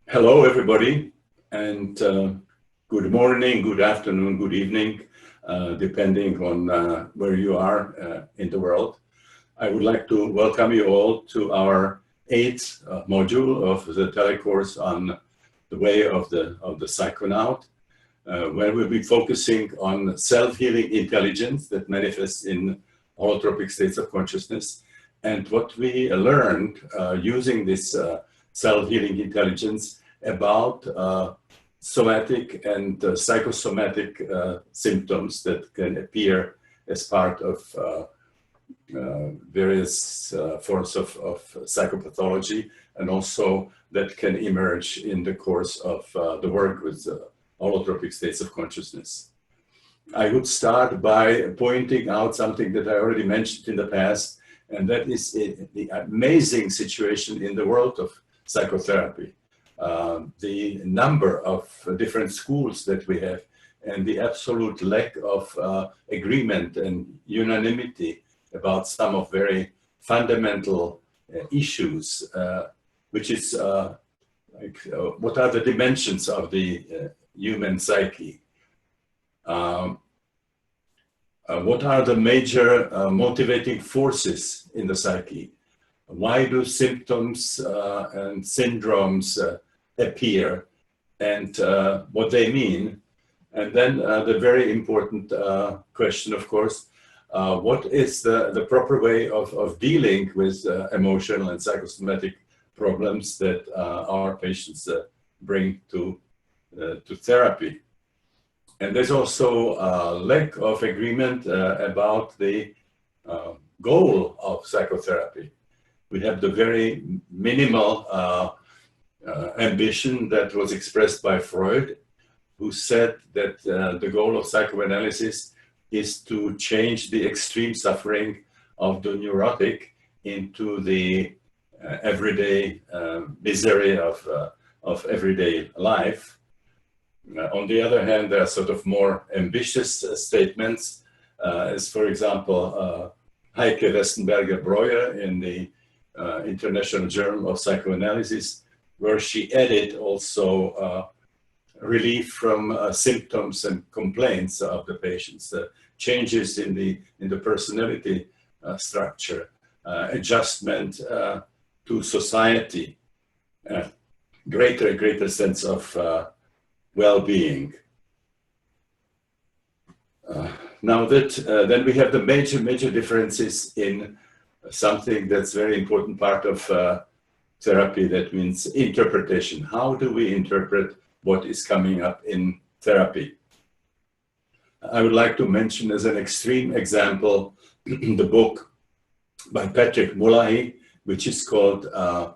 Hello, everybody, and good morning, good afternoon, good evening, depending on where you are in the world. I would like to welcome you all to our eighth module of the telecourse on the way of the psychonaut, where we'll be focusing on self-healing intelligence that manifests in holotropic states of consciousness, and what we learned using this self-healing intelligence about somatic and psychosomatic symptoms that can appear as part of various forms of psychopathology, and also that can emerge in the course of the work with holotropic states of consciousness. I would start by pointing out something that I already mentioned in the past, and that is the amazing situation in the world of psychotherapy. The number of different schools that we have, and the absolute lack of agreement and unanimity about some of very fundamental issues, which is what are the dimensions of the human psyche? What are the major motivating forces in the psyche? Why do symptoms and syndromes appear, and what they mean? And then the very important question, of course, what is the proper way of dealing with emotional and psychosomatic problems that our patients bring to therapy? And there's also a lack of agreement about the goal of psychotherapy. We have the very minimal ambition that was expressed by Freud, who said that the goal of psychoanalysis is to change the extreme suffering of the neurotic into the everyday misery of everyday life. On the other hand, there are sort of more ambitious statements, as for example, Heike Westenberger-Breuer in the International Journal of Psychoanalysis, where she added also relief from symptoms and complaints of the patients, changes in the personality structure, adjustment to society, greater sense of well-being. Now that then we have the major differences in something that's very important part of therapy, that means interpretation. How do we interpret what is coming up in therapy? I would like to mention as an extreme example the book by Patrick Mullahy, which is called The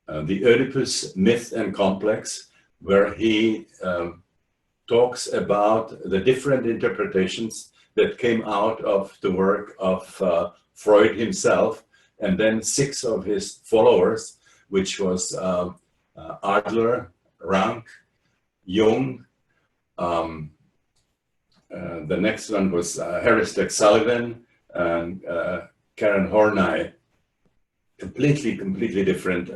Oedipus Myth and Complex, where he talks about the different interpretations that came out of the work of Freud himself, and then 6 of his followers, which was Adler, Rank, Jung, the next one was Harris Sullivan, and Karen Horney. Completely different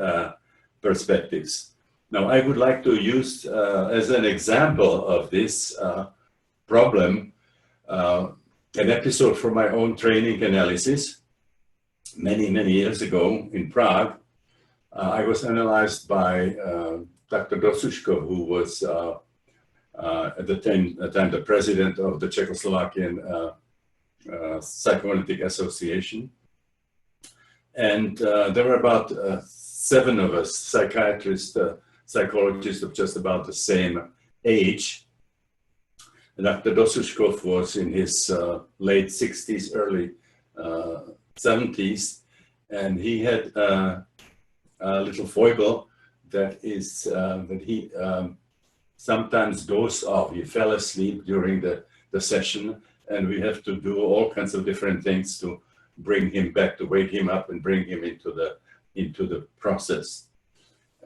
perspectives. Now, I would like to use as an example of this problem an episode from my own training analysis. Many years ago in Prague, I was analyzed by Dr. Dosushko, who was at the time the president of the Czechoslovakian Psychoanalytic Association. And there were about 7 of us, psychiatrists, psychologists of just about the same age. And Dr. Dosushkov was in his late 60s, early 70s, and he had a little foible that is that he sometimes dozed off. He fell asleep during the session, and we have to do all kinds of different things to bring him back, to wake him up and bring him into the process.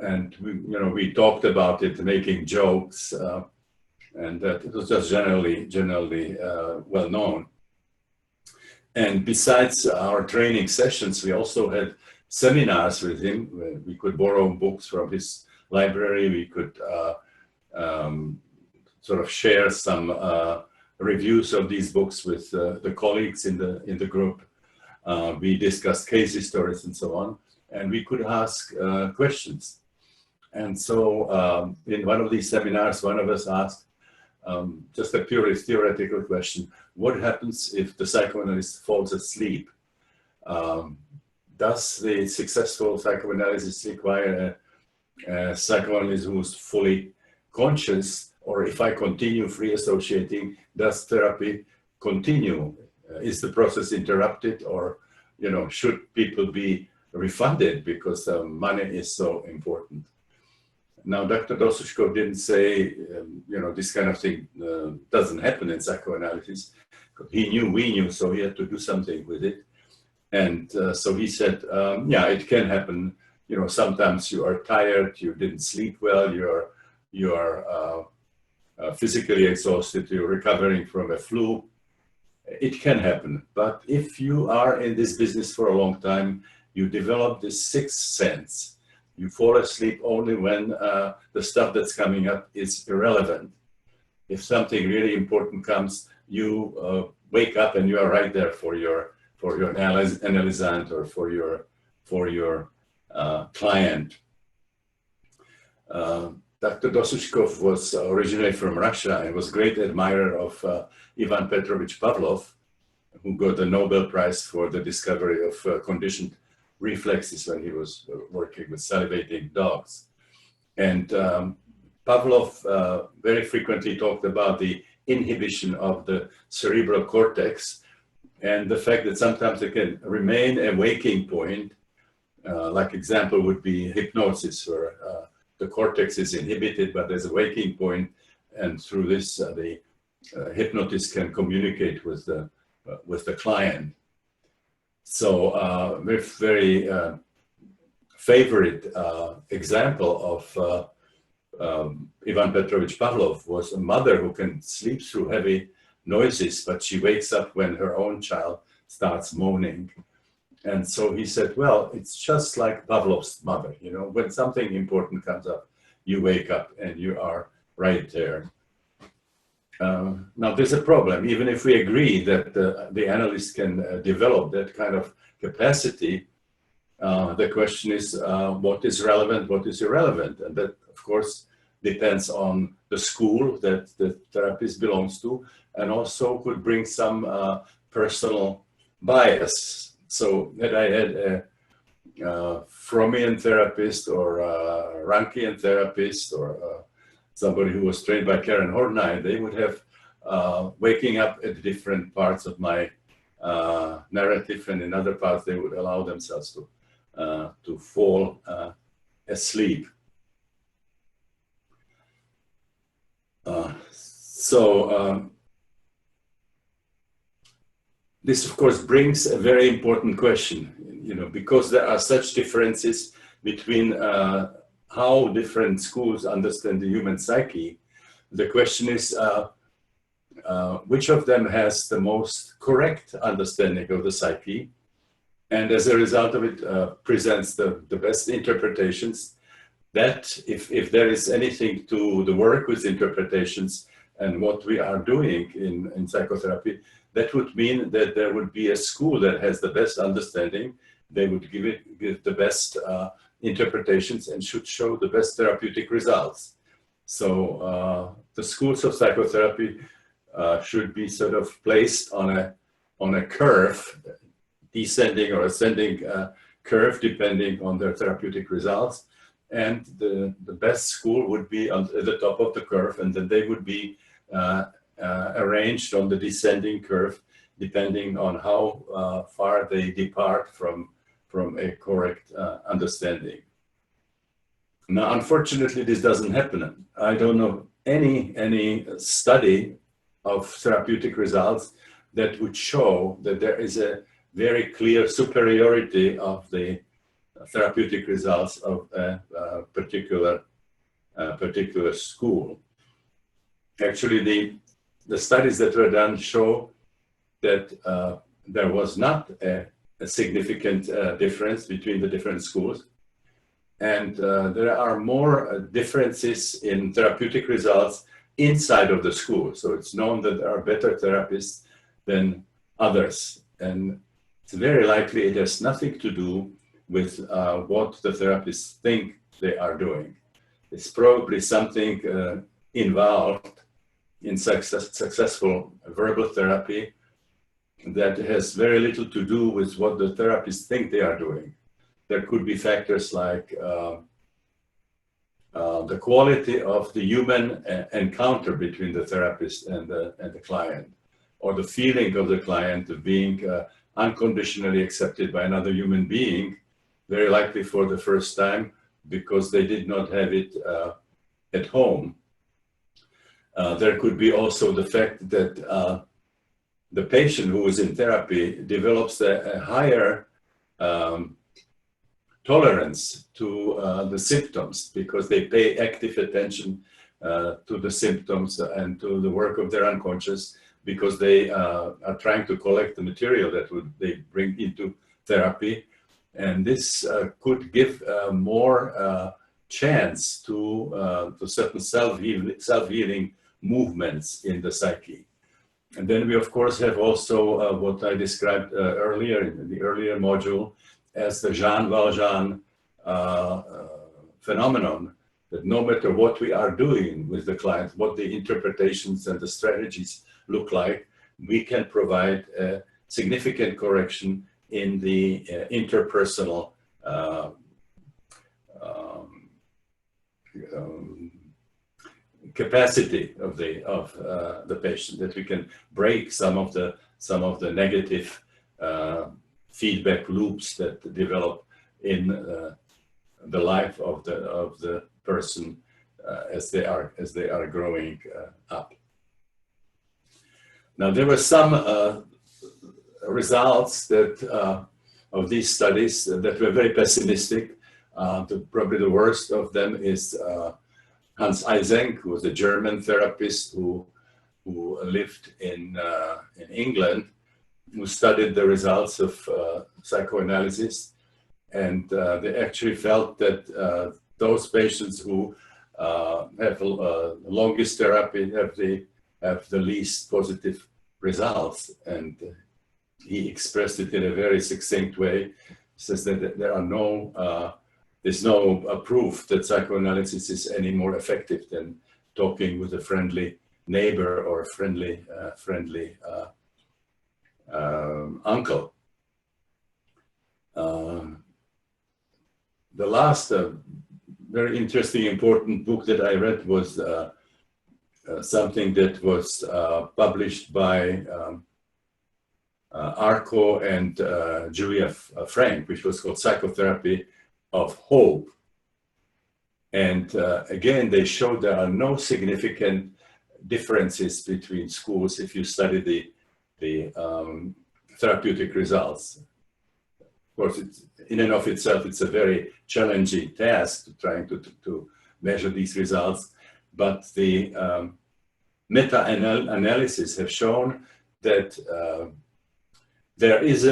And we talked about it, making jokes, and that it was just generally well known. And besides our training sessions, we also had seminars with him. We could borrow books from his library. We could sort of share some reviews of these books with the colleagues in the group. We discussed case stories and so on, and we could ask questions. And so in one of these seminars, one of us asked just a purely theoretical question: what happens if the psychoanalyst falls asleep? Does the successful psychoanalysis require a psychoanalyst who's fully conscious? Or if I continue free associating, does therapy continue? Is the process interrupted, or should people be refunded because money is so important? Now, Dr. Dosuzhkov didn't say, this kind of thing doesn't happen in psychoanalysis. He knew, we knew, so he had to do something with it. And so he said, yeah, it can happen. Sometimes you are tired, you didn't sleep well, you are physically exhausted, you're recovering from a flu. It can happen. But if you are in this business for a long time, you develop this sixth sense. You fall asleep only when the stuff that's coming up is irrelevant. If something really important comes, you wake up and you are right there for your analysand or for your client. Dr. Dosuzhkov was originally from Russia and was a great admirer of Ivan Petrovich Pavlov, who got the Nobel Prize for the discovery of conditioned reflexes when he was working with salivating dogs. And Pavlov very frequently talked about the inhibition of the cerebral cortex and the fact that sometimes it can remain a waking point. Like example would be hypnosis, where the cortex is inhibited, but there's a waking point, and through this, the hypnotist can communicate with the client. So, very favorite example of Ivan Petrovich Pavlov was a mother who can sleep through heavy noises, but she wakes up when her own child starts moaning. And so he said, well, it's just like Pavlov's mother, when something important comes up, you wake up and you are right there. Now there's a problem. Even if we agree that the analyst can develop that kind of capacity, the question is what is relevant, what is irrelevant? And that, of course, depends on the school that the therapist belongs to, and also could bring some personal bias. So that I had a Frommian therapist or a Rankian therapist or somebody who was trained by Karen Horney, they would have waking up at different parts of my narrative, and in other parts they would allow themselves to fall asleep. This, of course, brings a very important question, because there are such differences between how different schools understand the human psyche. The question is, which of them has the most correct understanding of the psyche, and as a result of it, presents the best interpretations. That, if there is anything to the work with interpretations and what we are doing in psychotherapy, that would mean that there would be a school that has the best understanding. They would give the best interpretations and should show the best therapeutic results. So the schools of psychotherapy should be sort of placed on a curve, descending or ascending curve, depending on their therapeutic results. And the best school would be at the top of the curve, and then they would be arranged on the descending curve, depending on how far they depart from a correct understanding. Now, unfortunately, this doesn't happen. I don't know any study of therapeutic results that would show that there is a very clear superiority of the therapeutic results of a particular school. Actually, the studies that were done show that there was not a significant difference between the different schools. And there are more differences in therapeutic results inside of the school. So it's known that there are better therapists than others. And it's very likely it has nothing to do with what the therapists think they are doing. It's probably something involved in successful verbal therapy that has very little to do with what the therapists think they are doing. There could be factors like the quality of the human encounter between the therapist and the client, or the feeling of the client of being unconditionally accepted by another human being, very likely for the first time because they did not have it at home. There could be also the fact that the patient who is in therapy develops a higher tolerance to the symptoms because they pay active attention to the symptoms and to the work of their unconscious, because they are trying to collect the material that they bring into therapy. And this could give more chance to certain self-healing movements in the psyche. And then we, of course, have also what I described earlier in the earlier module as the Jean Valjean phenomenon, that no matter what we are doing with the client, what the interpretations and the strategies look like, we can provide a significant correction in the interpersonal capacity of the patient, that we can break some of the negative feedback loops that develop in the life of the person as they are growing up. Now, there were some results that of these studies that were very pessimistic. Probably the worst of them is Hans Eysenck, who was a German therapist who lived in England, who studied the results of psychoanalysis, and they actually felt that those patients who have longest therapy have the least positive results. And he expressed it in a very succinct way. He says that there's no proof that psychoanalysis is any more effective than talking with a friendly neighbor or a friendly uncle. The last very interesting, important book that I read was something that was published by Arco and Julia Frank, which was called Psychotherapy of Hope. And again, they showed there are no significant differences between schools if you study the therapeutic results. Of course, in and of itself, it's a very challenging task trying to measure these results, but the meta-analysis have shown that there is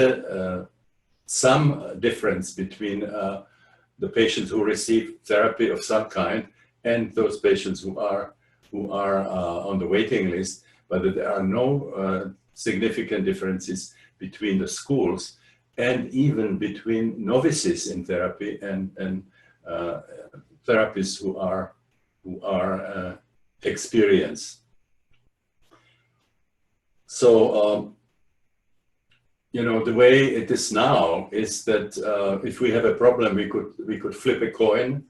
some difference between the patients who receive therapy of some kind and those patients who are on the waiting list, but that there are no significant differences between the schools and even between novices in therapy and therapists who are experienced. So, the way it is now is that if we have a problem, we could flip a coin,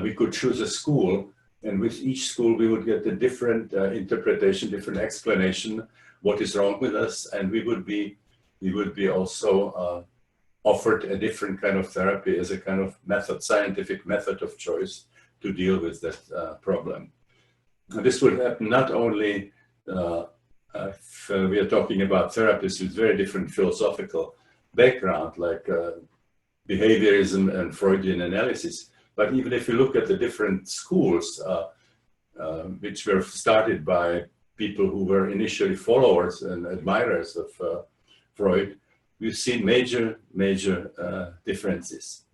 we could choose a school, and with each school we would get a different interpretation, different explanation, what is wrong with us, and we would be also offered a different kind of therapy as a kind of scientific method of choice to deal with that problem. And this would happen not only if we are talking about therapists with very different philosophical background, like behaviorism and Freudian analysis, but even if you look at the different schools, which were started by people who were initially followers and admirers of Freud, we've seen major differences.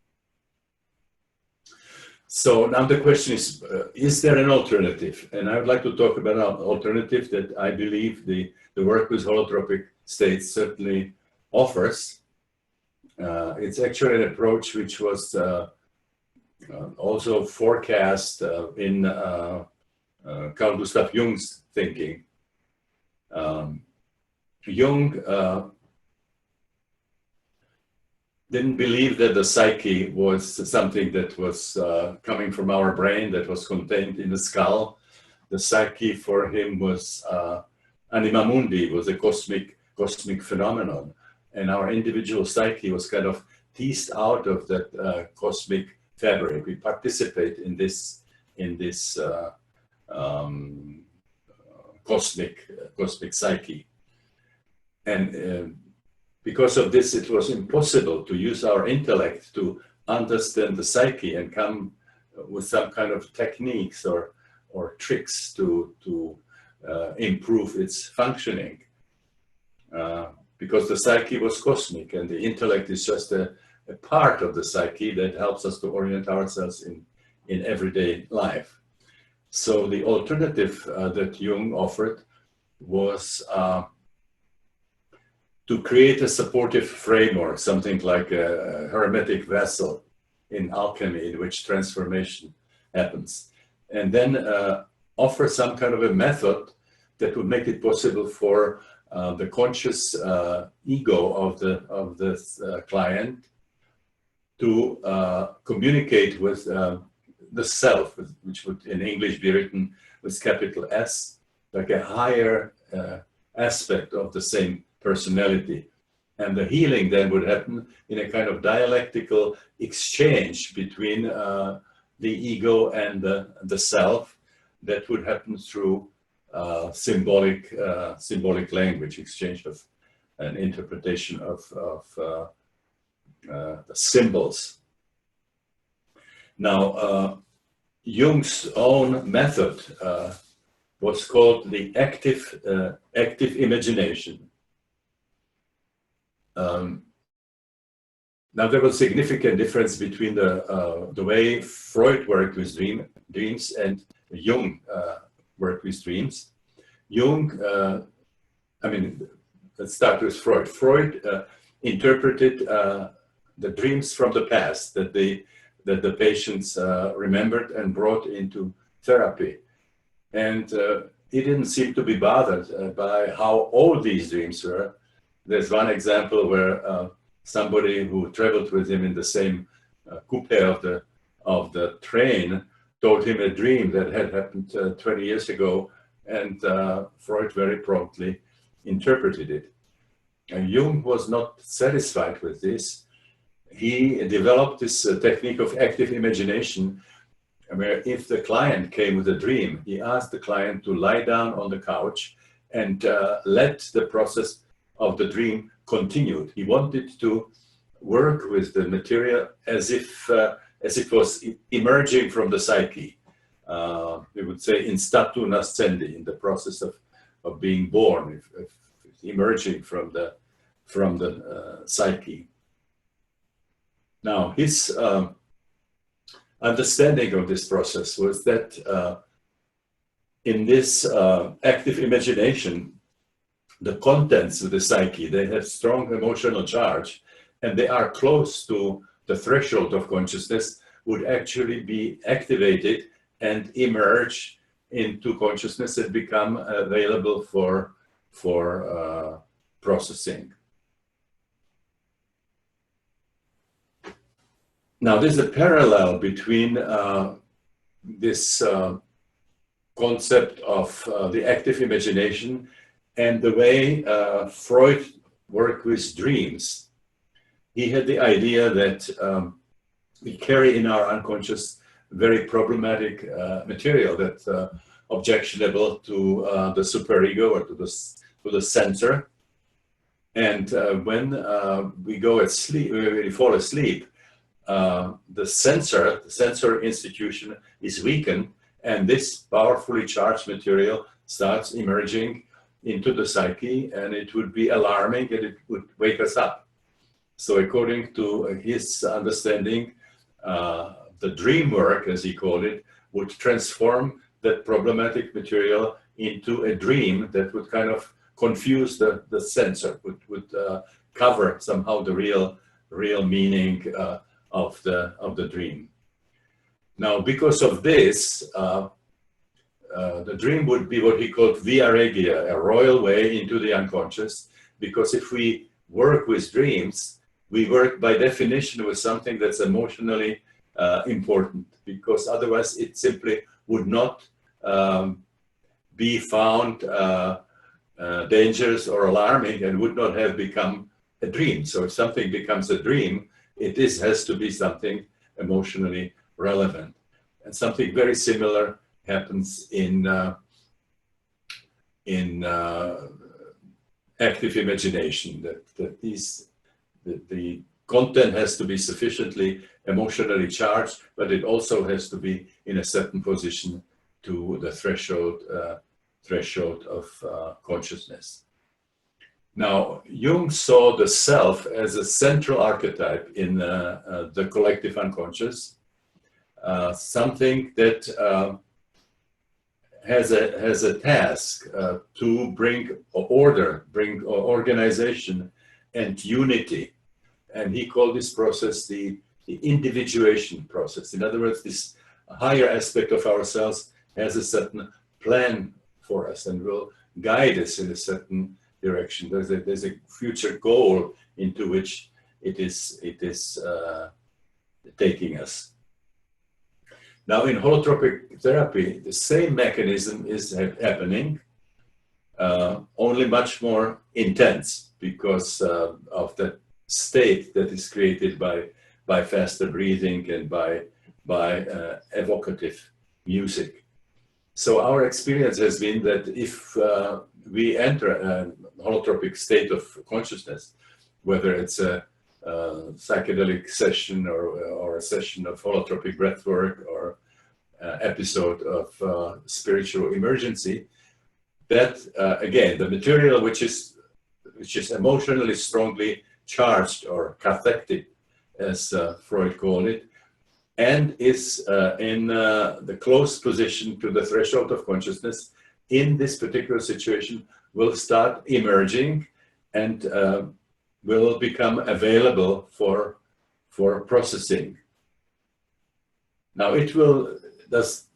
So now the question is there an alternative? And I would like to talk about an alternative that I believe the work with holotropic states certainly offers. It's actually an approach which was also forecast in Carl Gustav Jung's thinking. Jung didn't believe that the psyche was something that was coming from our brain, that was contained in the skull. The psyche for him was anima mundi, was a cosmic phenomenon. And our individual psyche was kind of teased out of that cosmic fabric. We participate in this cosmic psyche. And because of this, it was impossible to use our intellect to understand the psyche and come with some kind of techniques or tricks to improve its functioning. Because the psyche was cosmic and the intellect is just a part of the psyche that helps us to orient ourselves in everyday life. So the alternative that Jung offered was to create a supportive framework, something like a hermetic vessel in alchemy in which transformation happens, and then offer some kind of a method that would make it possible for the conscious ego of the client to communicate with the self, which would in English be written with capital S, like a higher aspect of the same personality. And the healing then would happen in a kind of dialectical exchange between the ego and the self that would happen through symbolic language, exchange of an interpretation of the symbols. Now, Jung's own method was called the active imagination. Now there was a significant difference between the way Freud worked with dreams and Jung worked with dreams. Jung, let's start with Freud. Freud interpreted the dreams from the past that the patients remembered and brought into therapy. And he didn't seem to be bothered by how old these dreams were. There's one example where somebody who traveled with him in the same coupe of the train told him a dream that had happened 20 years ago, and Freud very promptly interpreted it. And Jung was not satisfied with this. He developed this technique of active imagination, where if the client came with a dream, he asked the client to lie down on the couch and let the process of the dream continued. He wanted to work with the material as if it was emerging from the psyche. We would say in statu nascendi, in the process of being born, if emerging from the psyche. Now, his understanding of this process was that in this active imagination, the contents of the psyche, they have strong emotional charge, and they are close to the threshold of consciousness, would actually be activated and emerge into consciousness and become available for processing. Now, there's a parallel between this concept of the active imagination and the way Freud worked with dreams. He had the idea that we carry in our unconscious very problematic material that's objectionable to the superego or to the sensor. And when we go at sleep, when we fall asleep, the sensor institution is weakened, and this powerfully charged material starts emerging into the psyche, and it would be alarming and it would wake us up. So according to his understanding, dream work, as he called it, would transform that problematic material into a dream that would kind of confuse the sensor, would cover somehow the real meaning of the dream. Now, because of this, the dream would be what he called via regia, a royal way into the unconscious, because if we work with dreams, we work by definition with something that's emotionally important, because otherwise it simply would not be found dangerous or alarming and would not have become a dream. So if something becomes a dream, it has to be something emotionally relevant. And something very similar happens in active imagination, that the content has to be sufficiently emotionally charged, but it also has to be in a certain position to the threshold of consciousness. Now, Jung saw the self as a central archetype in the collective unconscious, something that has a task to bring order, bring organization and unity. And he called this process the individuation process. In other words, this higher aspect of ourselves has a certain plan for us and will guide us in a certain direction. There's a future goal into which it is taking us. Now, in holotropic therapy, the same mechanism is happening, only much more intense because of the state that is created by faster breathing and by evocative music. So our experience has been that if we enter a holotropic state of consciousness, whether it's a psychedelic session or a session of holotropic breathwork or episode of spiritual emergency, that again, the material which is emotionally strongly charged or cathectic, as Freud called it, and is in the close position to the threshold of consciousness in this particular situation will start emerging and will become available for processing. Now it will thus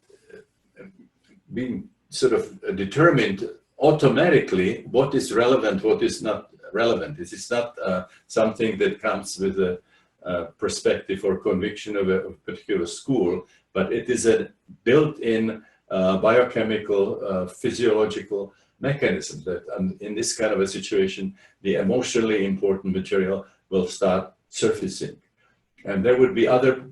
being sort of determined automatically what is relevant, what is not relevant. This is not something that comes with a perspective or conviction of a particular school, but it is a built-in biochemical, physiological mechanism that in this kind of a situation, the emotionally important material will start surfacing. And there would be other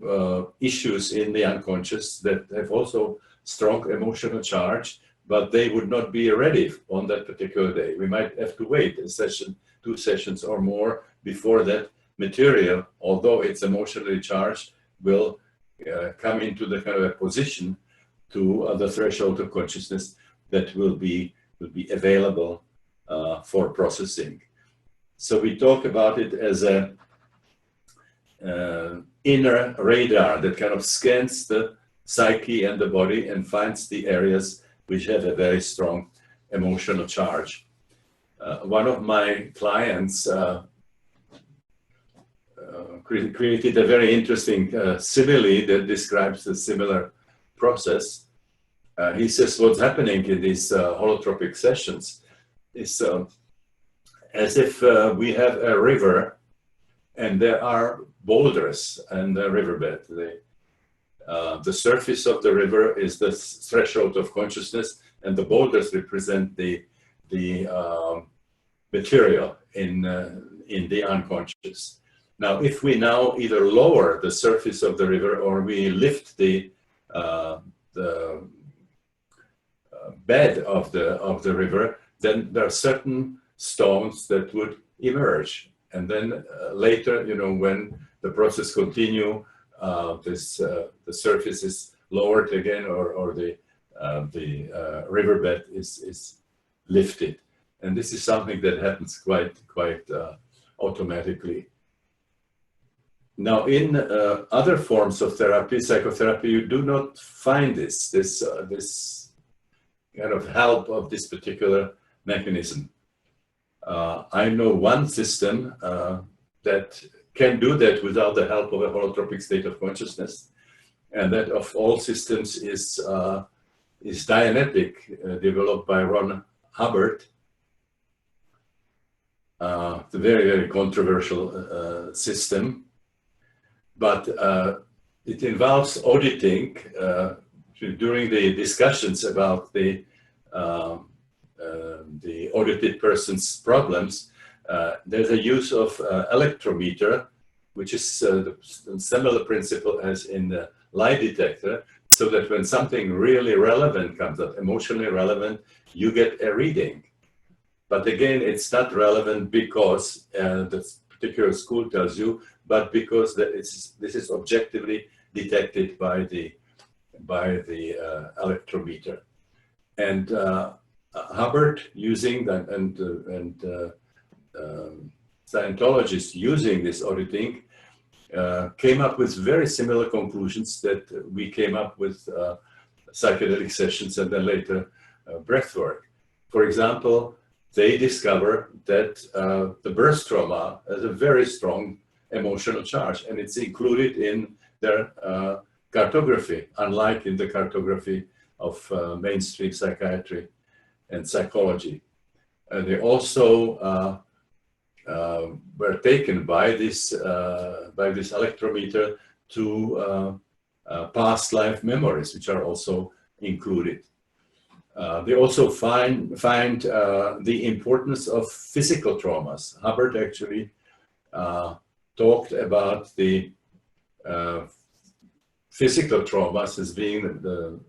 issues in the unconscious that have also strong emotional charge, but they would not be ready on that particular day. We might have to wait a session, 2 sessions or more before that material, although it's emotionally charged, will come into the kind of a position to the threshold of consciousness that will be available for processing. So we talk about it as a inner radar that kind of scans the psyche and the body and finds the areas which have a very strong emotional charge. One of my clients created a very interesting simile that describes a similar process. He says what's happening in these holotropic sessions is as if we have a river and there are boulders in the riverbed. The surface of the river is the threshold of consciousness, and the boulders represent the material in the unconscious. Now, if we now either lower the surface of the river or we lift the bed of the river, then there are certain stones that would emerge. And then later, when the process continue, the surface is lowered again, or the riverbed is lifted. And this is something that happens quite automatically. Now, in other forms of therapy, psychotherapy, you do not find this kind of help of this particular mechanism. I know one system that can do that without the help of a holotropic state of consciousness, and that of all systems is Dianetic, developed by Ron Hubbard. It's a very, very controversial system, but it involves auditing during the discussions about the audited person's problems. There's a use of electrometer, which is the similar principle as in the lie detector, so that when something really relevant comes up, emotionally relevant, you get a reading. But again, it's not relevant because the particular school tells you, but because this is objectively detected by the electrometer. And Hubbard using that, and Scientologists using this auditing came up with very similar conclusions that we came up with psychedelic sessions and then later breath work. For example, they discover that the birth trauma has a very strong emotional charge, and it's included in their cartography, unlike in the cartography of mainstream psychiatry and psychology. They also were taken by this electrometer to past life memories, which are also included. They also find the importance of physical traumas. Hubbard actually talked about the physical traumas as being the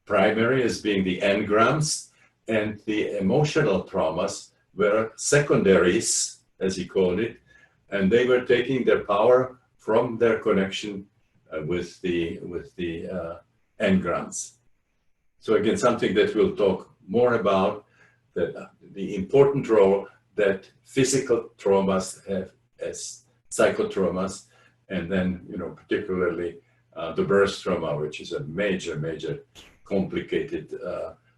primary, as being the engrams, and the emotional traumas were secondaries, as he called it, and they were taking their power from their connection with the engrams. So again, something that we'll talk more about, that the important role that physical traumas have as psychotraumas, and then, particularly the birth trauma, which is a major complicated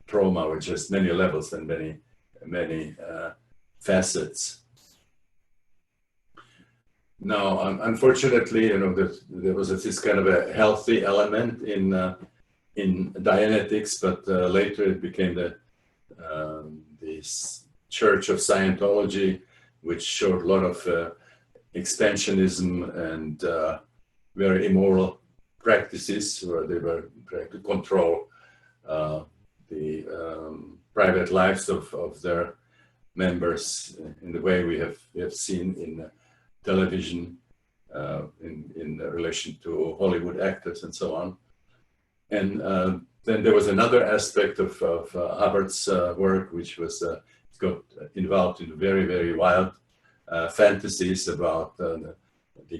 trauma, which has many levels and many facets. Now, unfortunately, there was this kind of a healthy element in Dianetics, but later it became this Church of Scientology, which showed a lot of expansionism and very immoral practices, where they were trying to control the private lives of their members in the way we have seen in television, in relation to Hollywood actors and so on. And then there was another aspect of Hubbard's work, which was got involved in very, very wild fantasies about the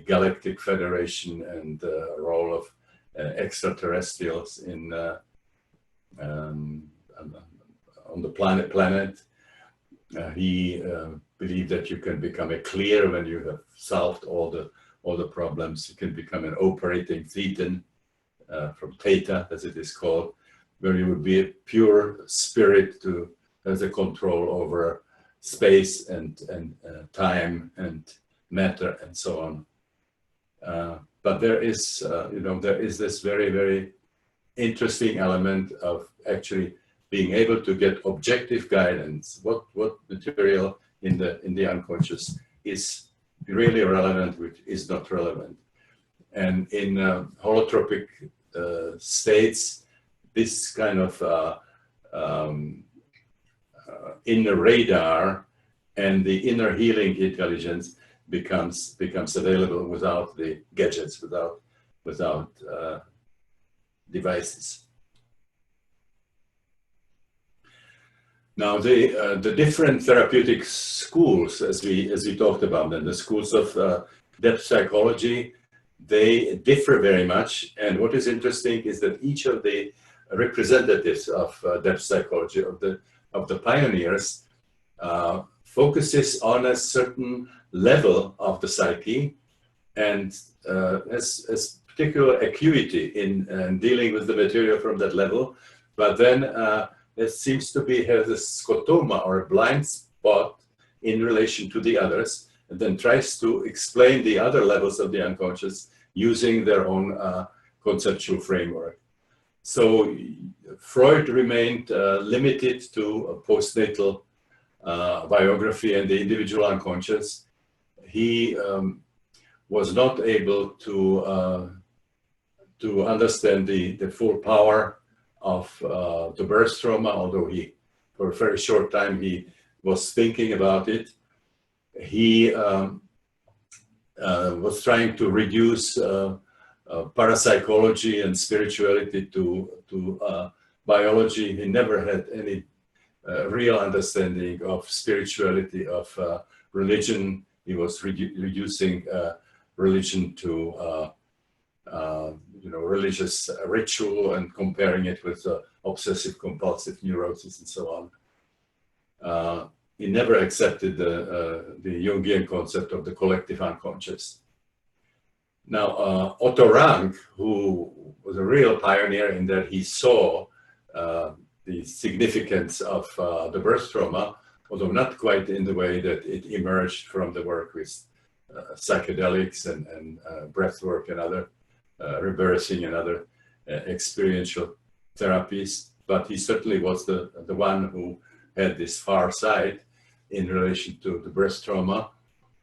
Galactic Federation and the role of extraterrestrials on the planet. He believed that you can become a clear when you have solved all the problems. You can become an operating thetan, from theta, as it is called, where you would be a pure spirit to has a control over space and time and matter and so on. But there is this very, very interesting element of actually being able to get objective guidance. What material in the unconscious is really relevant, which is not relevant. And in holotropic states, this kind of inner radar and the inner healing intelligence becomes available without the gadgets, without devices. Now, the different therapeutic schools, as we talked about, and the schools of depth psychology, they differ very much. And what is interesting is that each of the representatives of depth psychology, of the pioneers, focuses on a certain level of the psyche, and has particular acuity in dealing with the material from that level, but then it seems to be has a scotoma or a blind spot in relation to the others, and then tries to explain the other levels of the unconscious using their own conceptual framework. So Freud remained limited to postnatal biography and the individual unconscious. He was not able to understand the full power of the birth trauma, although he, for a very short time, he was thinking about it. He was trying to reduce parapsychology and spirituality to biology. He never had any real understanding of spirituality, of religion. He was reducing religion to religious ritual and comparing it with obsessive compulsive neurosis and so on. He never accepted the Jungian concept of the collective unconscious. Now, Otto Rank, who was a real pioneer in that he saw the significance of the birth trauma, although not quite in the way that it emerged from the work with psychedelics and breath work and other rebirthing and other experiential therapies, but he certainly was the one who had this far sight in relation to the birth trauma.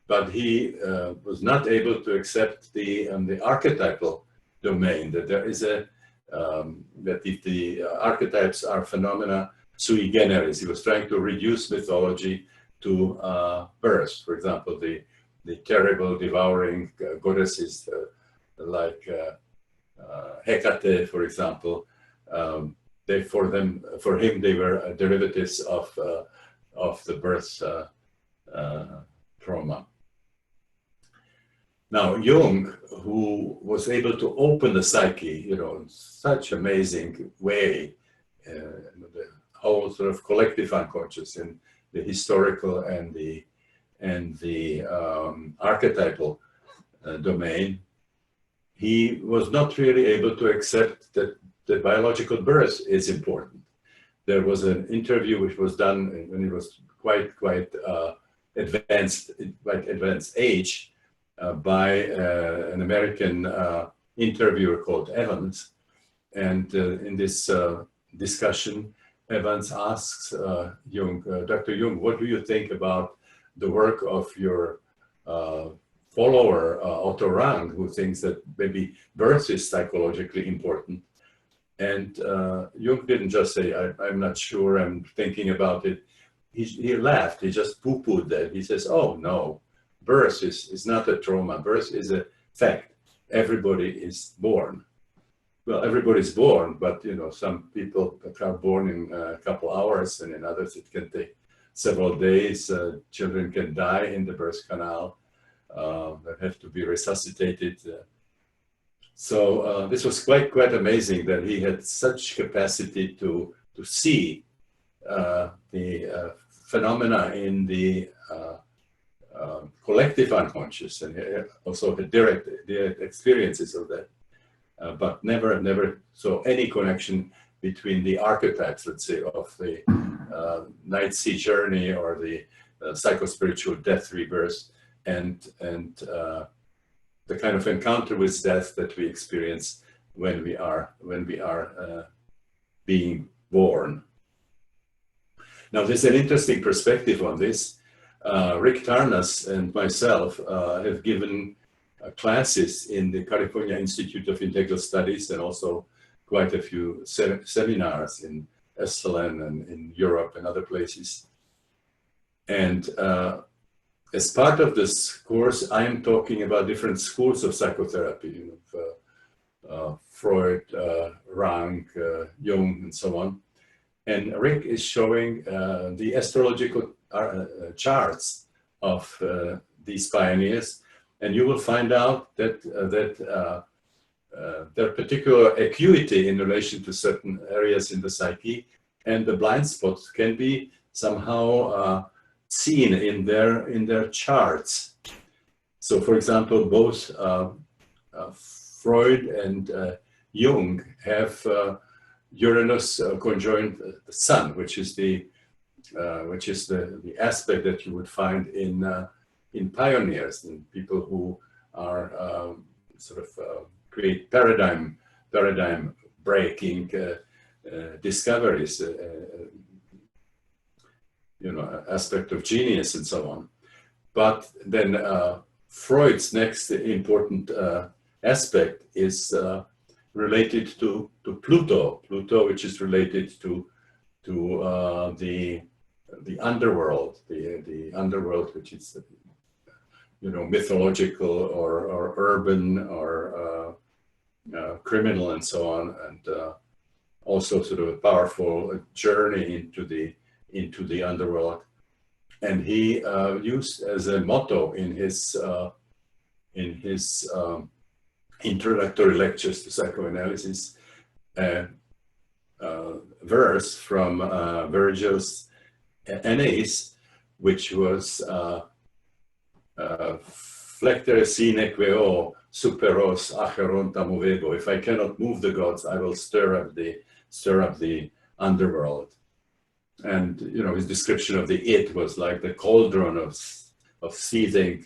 But he was not able to accept the archetypal domain, that there is that if the archetypes are phenomena sui generis. He was trying to reduce mythology to birth. For example, the terrible devouring goddesses like Hecate, for example, for him they were derivatives of the birth trauma. Now, Jung, who was able to open the psyche, in such amazing way, the whole sort of collective unconscious in the historical and the archetypal domain, he was not really able to accept that the biological birth is important. There was an interview which was done when he was quite advanced age, by an American interviewer called Evans. And in this discussion, Evans asks Jung, Dr. Jung, what do you think about the work of your follower, Otto Rank, who thinks that maybe birth is psychologically important? And Jung didn't just say, I'm not sure, I'm thinking about it. He laughed, he just poo-pooed that. He says, oh no, birth is not a trauma, birth is a fact. Everybody is born. Well, everybody's born, but some people are born in a couple hours, and in others it can take several days. Children can die in the birth canal, that have to be resuscitated. So this was quite amazing that he had such capacity to see the phenomena in the collective unconscious, and also had direct experiences of that, but never saw any connection between the archetypes, let's say, of the night sea journey or the psychospiritual death rebirth and the kind of encounter with death that we experience when we are being born. Now, there's an interesting perspective on this. Rick Tarnas and myself have given classes in the California Institute of Integral Studies, and also quite a few seminars in Esalen and in Europe and other places. And as part of this course, I am talking about different schools of psychotherapy, Freud, Rank, Jung, and so on. And Rick is showing the astrological charts of these pioneers, and you will find out that their particular acuity in relation to certain areas in the psyche and the blind spots can be somehow seen in their charts. So, for example, both Freud and Jung have Uranus conjoined the Sun, which is the aspect that you would find in pioneers and people who are create paradigm breaking discoveries, aspect of genius and so on. But then Freud's next important aspect is related to Pluto, which is related to the underworld, the underworld, which is mythological or urban or criminal and so on, and also sort of a powerful journey into the underworld. And he used as a motto in his introductory lectures to psychoanalysis verse from Virgil's Aeneis, which was Flectere sine queo superos acheronta movebo. If I cannot move the gods, I will stir up the underworld. And his description of the id was like the cauldron of seething,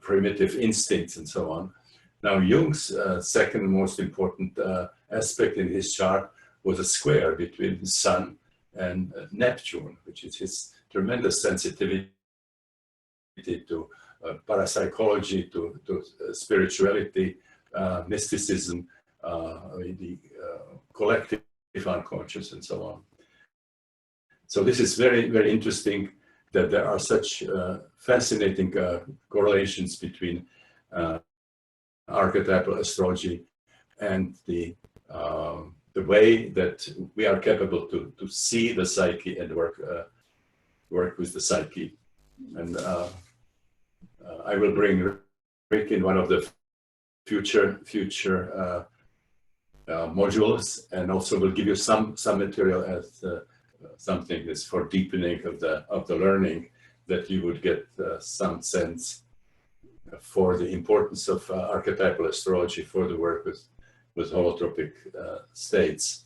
primitive instincts and so on. Now Jung's second most important aspect in his chart was a square between the Sun and Neptune, which is his tremendous sensitivity to parapsychology, to spirituality, mysticism, the collective unconscious, and so on. So this is very, very interesting that there are such fascinating correlations between archetypal astrology and the way that we are capable to see the psyche and work with the psyche. And I will bring Rick in one of the future modules, and also will give you some material as something that's for deepening of the learning, that you would get some sense for the importance of archetypal astrology for the work with holotropic states.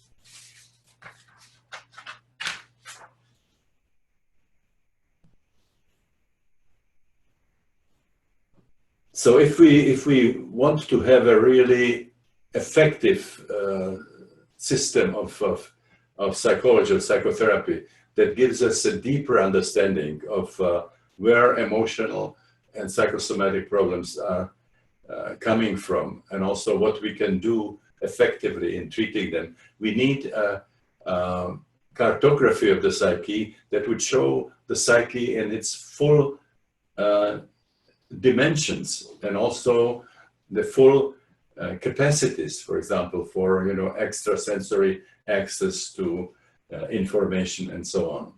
So if we want to have a really effective system of psychology, of psychotherapy, that gives us a deeper understanding of where emotional and psychosomatic problems are coming from, and also what we can do effectively in treating them, we need a cartography of the psyche that would show the psyche in its full dimensions, and also the full capacities, for example, for extrasensory access to information and so on.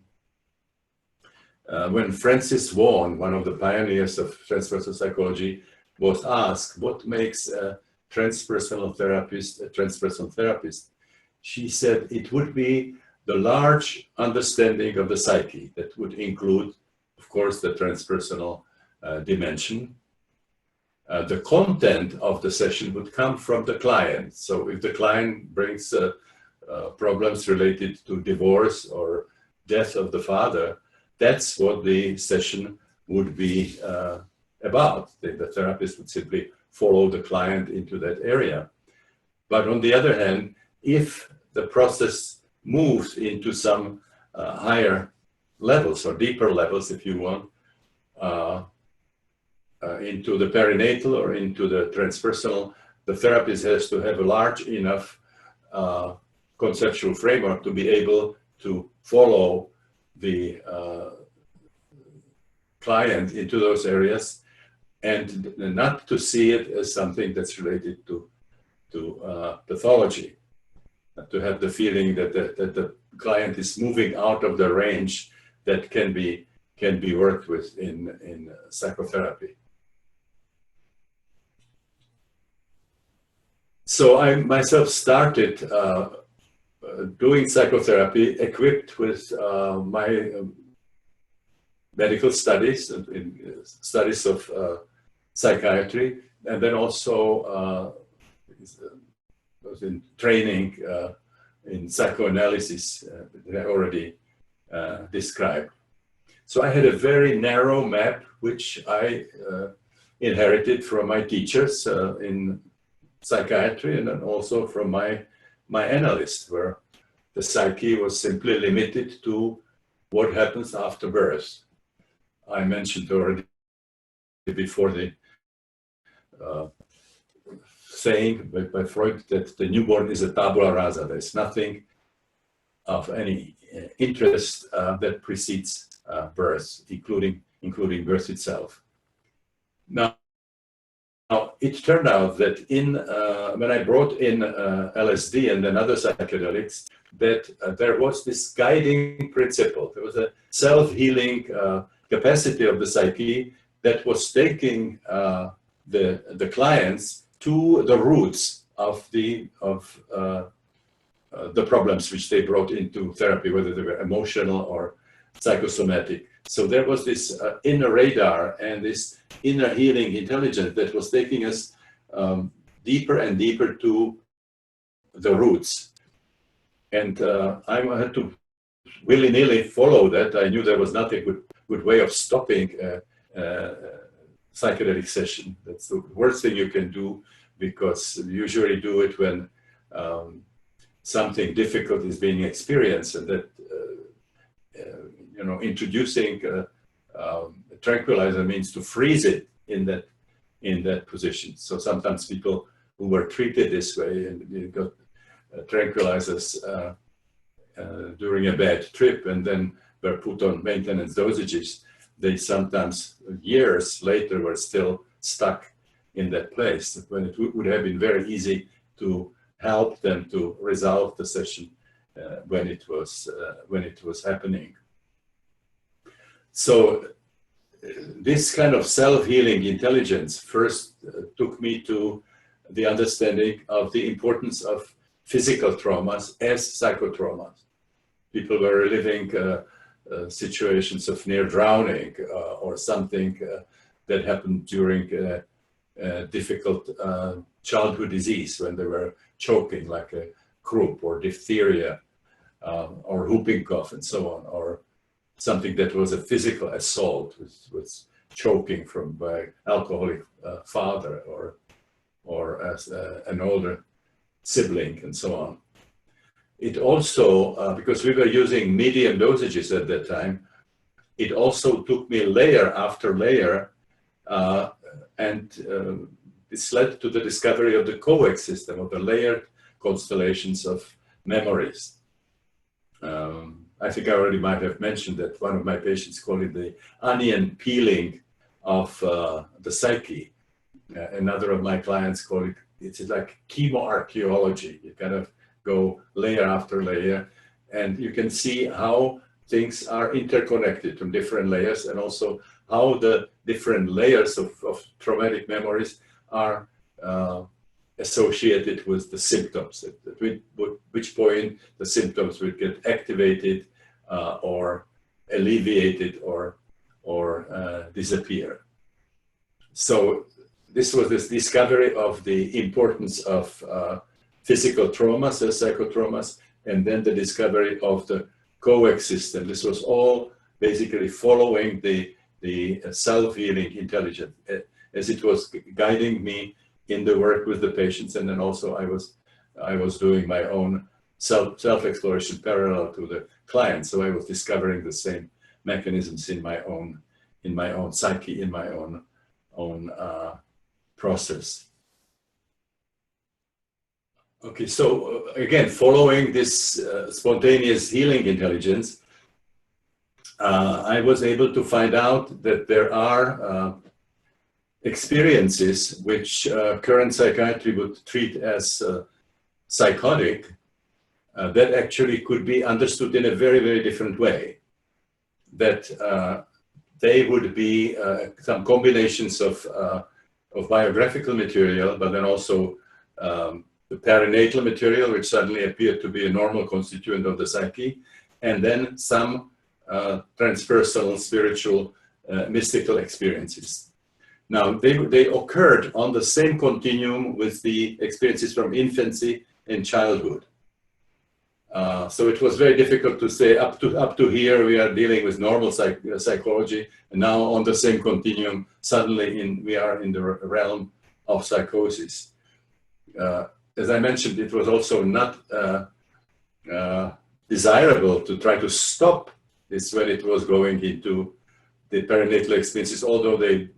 When Francis Vaughan, one of the pioneers of transpersonal psychology, was asked what makes a transpersonal therapist, she said it would be the large understanding of the psyche that would include, of course, the transpersonal dimension. The content of the session would come from the client. So if the client brings problems related to divorce or death of the father, that's what the session would be about. The therapist would simply follow the client into that area. But on the other hand, if the process moves into some higher levels or deeper levels, if you want, into the perinatal or into the transpersonal, the therapist has to have a large enough conceptual framework to be able to follow the client into those areas, and not to see it as something that's related to pathology, to have the feeling that the client is moving out of the range that can be worked with in psychotherapy. So I myself started doing psychotherapy equipped with my medical studies, in studies of psychiatry, and then also was in training in psychoanalysis that I already described. So I had a very narrow map, which I inherited from my teachers in psychiatry, and then also from my analyst, where the psyche was simply limited to what happens after birth. I mentioned already before the saying by Freud that the newborn is a tabula rasa. There's nothing of any interest that precedes birth, including birth itself. Now, it turned out that when I brought in LSD and then other psychedelics, that there was this guiding principle. There was a self-healing capacity of the psyche that was taking the clients to the roots of the problems which they brought into therapy, whether they were emotional or psychosomatic. So there was this inner radar and this inner healing intelligence that was taking us deeper and deeper to the roots. And I had to willy-nilly follow that. I knew there was nothing good way of stopping psychedelic session. That's the worst thing you can do, because you usually do it when something difficult is being experienced, and that introducing a tranquilizer means to freeze it in that position. So sometimes people who were treated this way and they got tranquilizers during a bad trip and then were put on maintenance dosages, they sometimes years later were still stuck in that place, when it would have been very easy to help them to resolve the session when it was happening. So this kind of self-healing intelligence first took me to the understanding of the importance of physical traumas as psychotraumas. People were living situations of near drowning or something that happened during difficult childhood disease, when they were choking, like a croup or diphtheria or whooping cough and so on, or something that was a physical assault, with choking by alcoholic father or as an older sibling and so on. It also, because we were using medium dosages at that time, it also took me layer after layer, and this led to the discovery of the COEX system, of the layered constellations of memories. I think I already might have mentioned that one of my patients called it the onion peeling of the psyche. Another of my clients called it, it's like chemoarchaeology. You kind of go layer after layer, and you can see how things are interconnected from different layers, and also how the different layers of traumatic memories are associated with the symptoms, at which point the symptoms will get activated or alleviated or disappear. So this was this discovery of the importance of physical traumas as psychotraumas, and then the discovery of the COEX system. This was all basically following the self-healing intelligence, as it was guiding me in the work with the patients, and then also I was doing my own self-exploration parallel to the client. So I was discovering the same mechanisms in my own psyche, in my own process. Okay, so again, following this spontaneous healing intelligence, I was able to find out that there are experiences which current psychiatry would treat as psychotic, that actually could be understood in a very, very different way. That they would be some combinations of biographical material, but then also the perinatal material, which suddenly appeared to be a normal constituent of the psyche, and then some transpersonal, spiritual, mystical experiences. Now, they occurred on the same continuum with the experiences from infancy and childhood. So it was very difficult to say up to here we are dealing with normal psychology, and now on the same continuum suddenly we are in the realm of psychosis. As I mentioned, it was also not desirable to try to stop this when it was going into the perinatal experiences, although they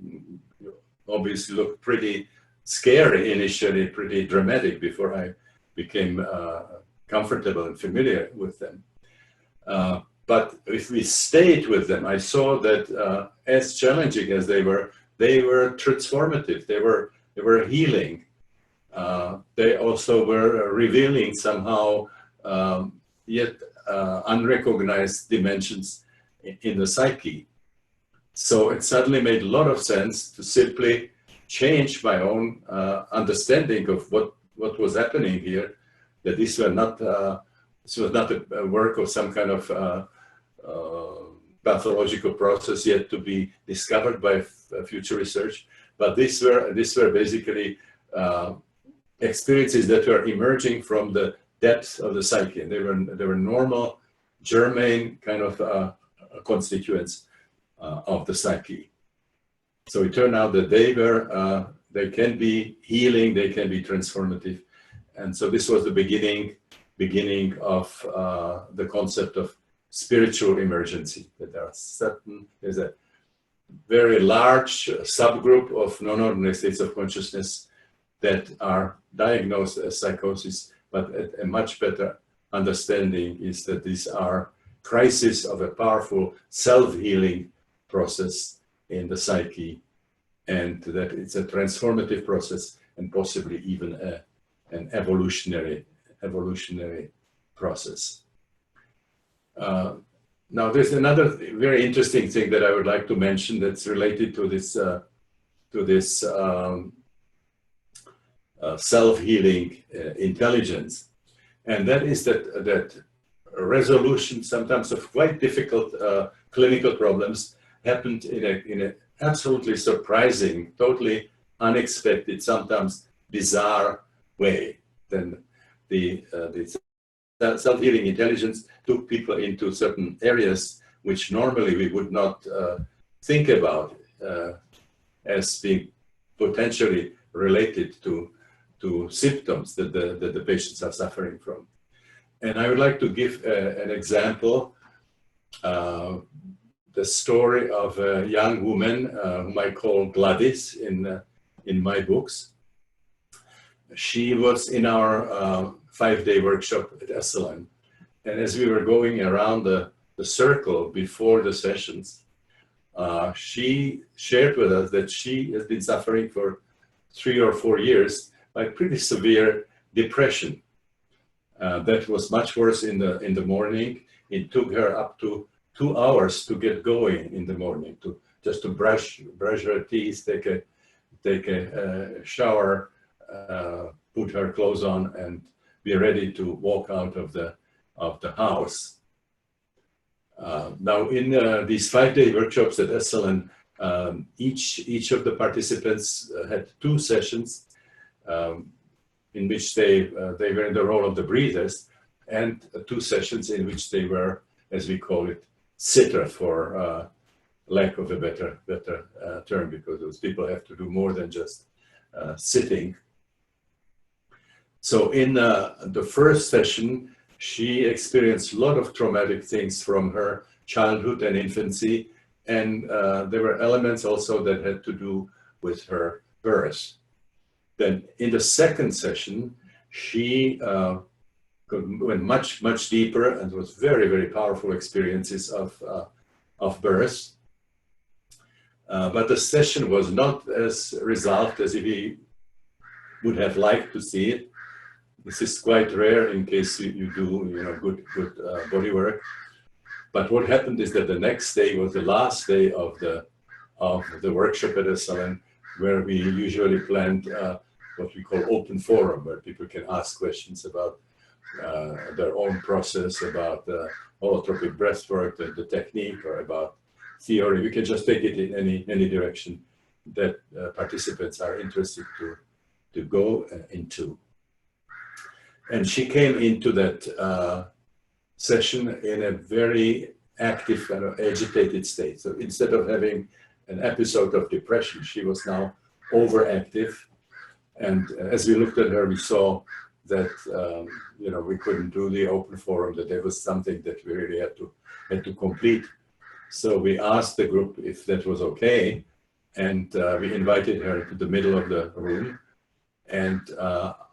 obviously looked pretty scary initially, pretty dramatic before I became comfortable and familiar with them. But if we stayed with them, I saw that as challenging as they were transformative. They were healing. They also were revealing somehow yet unrecognized dimensions in the psyche. So it suddenly made a lot of sense to simply change my own understanding of what was happening here. That this was not a work of some kind of pathological process yet to be discovered by future research, but these were basically experiences that were emerging from the depths of the psyche. They were normal, germane kind of constituents of the psyche. So it turned out that they can be healing, they can be transformative. And so this was the beginning of the concept of spiritual emergency. That there's a very large subgroup of non-ordinary states of consciousness that are diagnosed as psychosis, but a much better understanding is that these are crises of a powerful self-healing process in the psyche, and that it's a transformative process and possibly even an evolutionary process. Now, there's another very interesting thing that I would like to mention that's related to this self-healing intelligence, and that is that resolution sometimes of quite difficult clinical problems happened in a absolutely surprising, totally unexpected, sometimes bizarre way. Then the self-healing intelligence took people into certain areas which normally we would not think about as being potentially related to symptoms that the patients are suffering from. And I would like to give an example, the story of a young woman whom I call Gladys in my books. She was in our 5-day workshop at Esalen. And as we were going around the circle before the sessions, she shared with us that she has been suffering for 3 or 4 years by pretty severe depression. That was much worse in the morning. It took her up to 2 hours to get going in the morning, just to brush her teeth, take a shower, put her clothes on, and be ready to walk out of the house. Now, in these 5-day workshops at Esalen, each of the participants had 2 sessions in which they were in the role of the breathers, and 2 sessions in which they were, as we call it, sitter, for lack of a better term, because those people have to do more than just sitting. So in the first session, she experienced a lot of traumatic things from her childhood and infancy, and there were elements also that had to do with her birth. Then in the second session, she went much deeper, and was very, very powerful experiences of birth. But the session was not as resolved as we would have liked to see it. This is quite rare in case you do good body work. But what happened is that the next day was the last day of the workshop at Esalen, where we usually planned what we call open forum, where people can ask questions about their own process, about holotropic breathwork, the technique, or about theory. We can just take it in any direction that participants are interested to go into. And she came into that session in a very active, kind of agitated state. So instead of having an episode of depression, she was now overactive. And as we looked at her, we saw that we couldn't do the open forum, that there was something that we really had to complete. So we asked the group if that was okay, and we invited her to the middle of the room and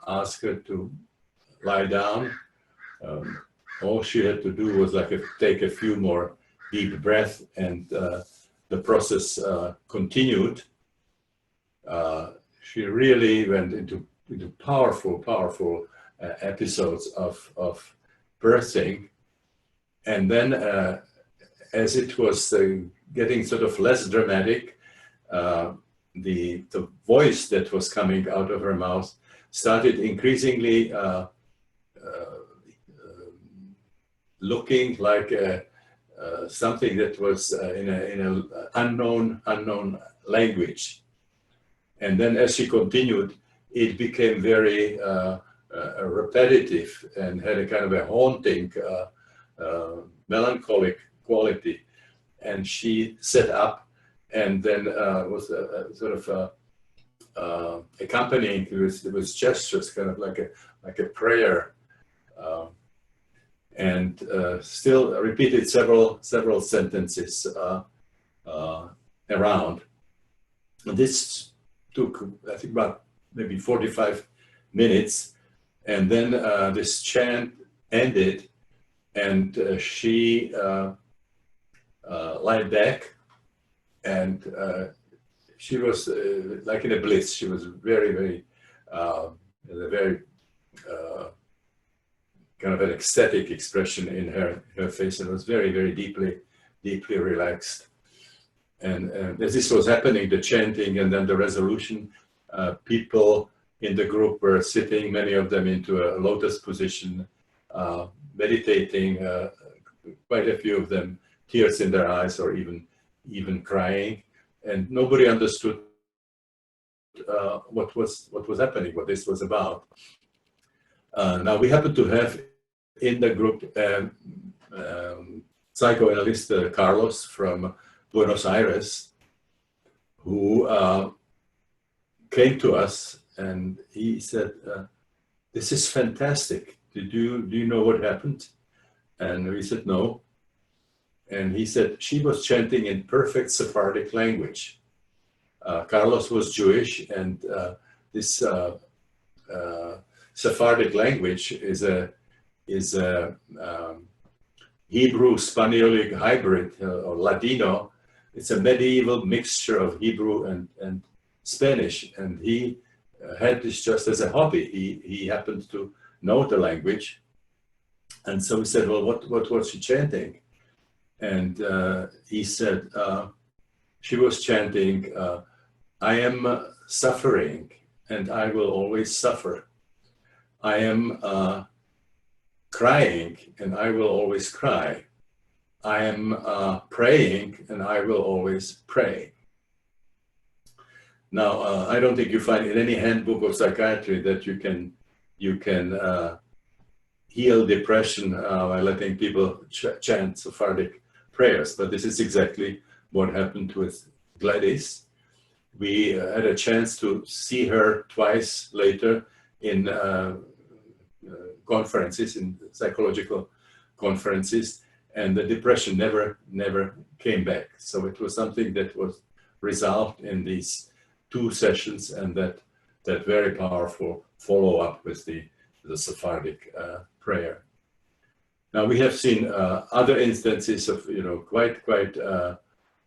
asked her to lie down. All she had to do was take a few more deep breaths, and the process continued. She really went into powerful episodes of birthing. And then as it was getting sort of less dramatic, the voice that was coming out of her mouth started increasingly looking like something that was in an unknown language. And then as she continued, it became very repetitive and had a kind of a haunting, melancholic quality. And she sat up and then was sort of accompanying with gestures, kind of like a prayer, and still repeated several sentences around. And this took, I think, about maybe 45 minutes, and then this chant ended, and she lied back, and she was like in a bliss. She was very a very kind of an ecstatic expression in her face, and was very deeply relaxed. And as this was happening, the chanting and then the resolution, people in the group were sitting, many of them into a lotus position, meditating, quite a few of them tears in their eyes or even crying. And nobody understood what was happening, what this was about. Now we happen to have in the group psychoanalyst Carlos from Buenos Aires, who came to us, and he said, "This is fantastic. Do you know what happened?" And we said, "No." And he said, "She was chanting in perfect Sephardic language." Carlos was Jewish, and this Sephardic language is a Hebrew Spanish hybrid or Ladino. It's a medieval mixture of Hebrew and Spanish, and he had this just as a hobby. He happened to know the language, and so we said, "Well, what was she chanting?" And he said she was chanting, "I am suffering, and I will always suffer. I am crying, and I will always cry. I am praying, and I will always pray." Now, I don't think you find in any handbook of psychiatry that you can heal depression by letting people chant Sephardic prayers, but this is exactly what happened with Gladys. We had a chance to see her twice later in conferences, in psychological conferences, and the depression never came back. So it was something that was resolved in these 2 sessions, and that very powerful follow-up with the Sephardic prayer. Now we have seen other instances of quite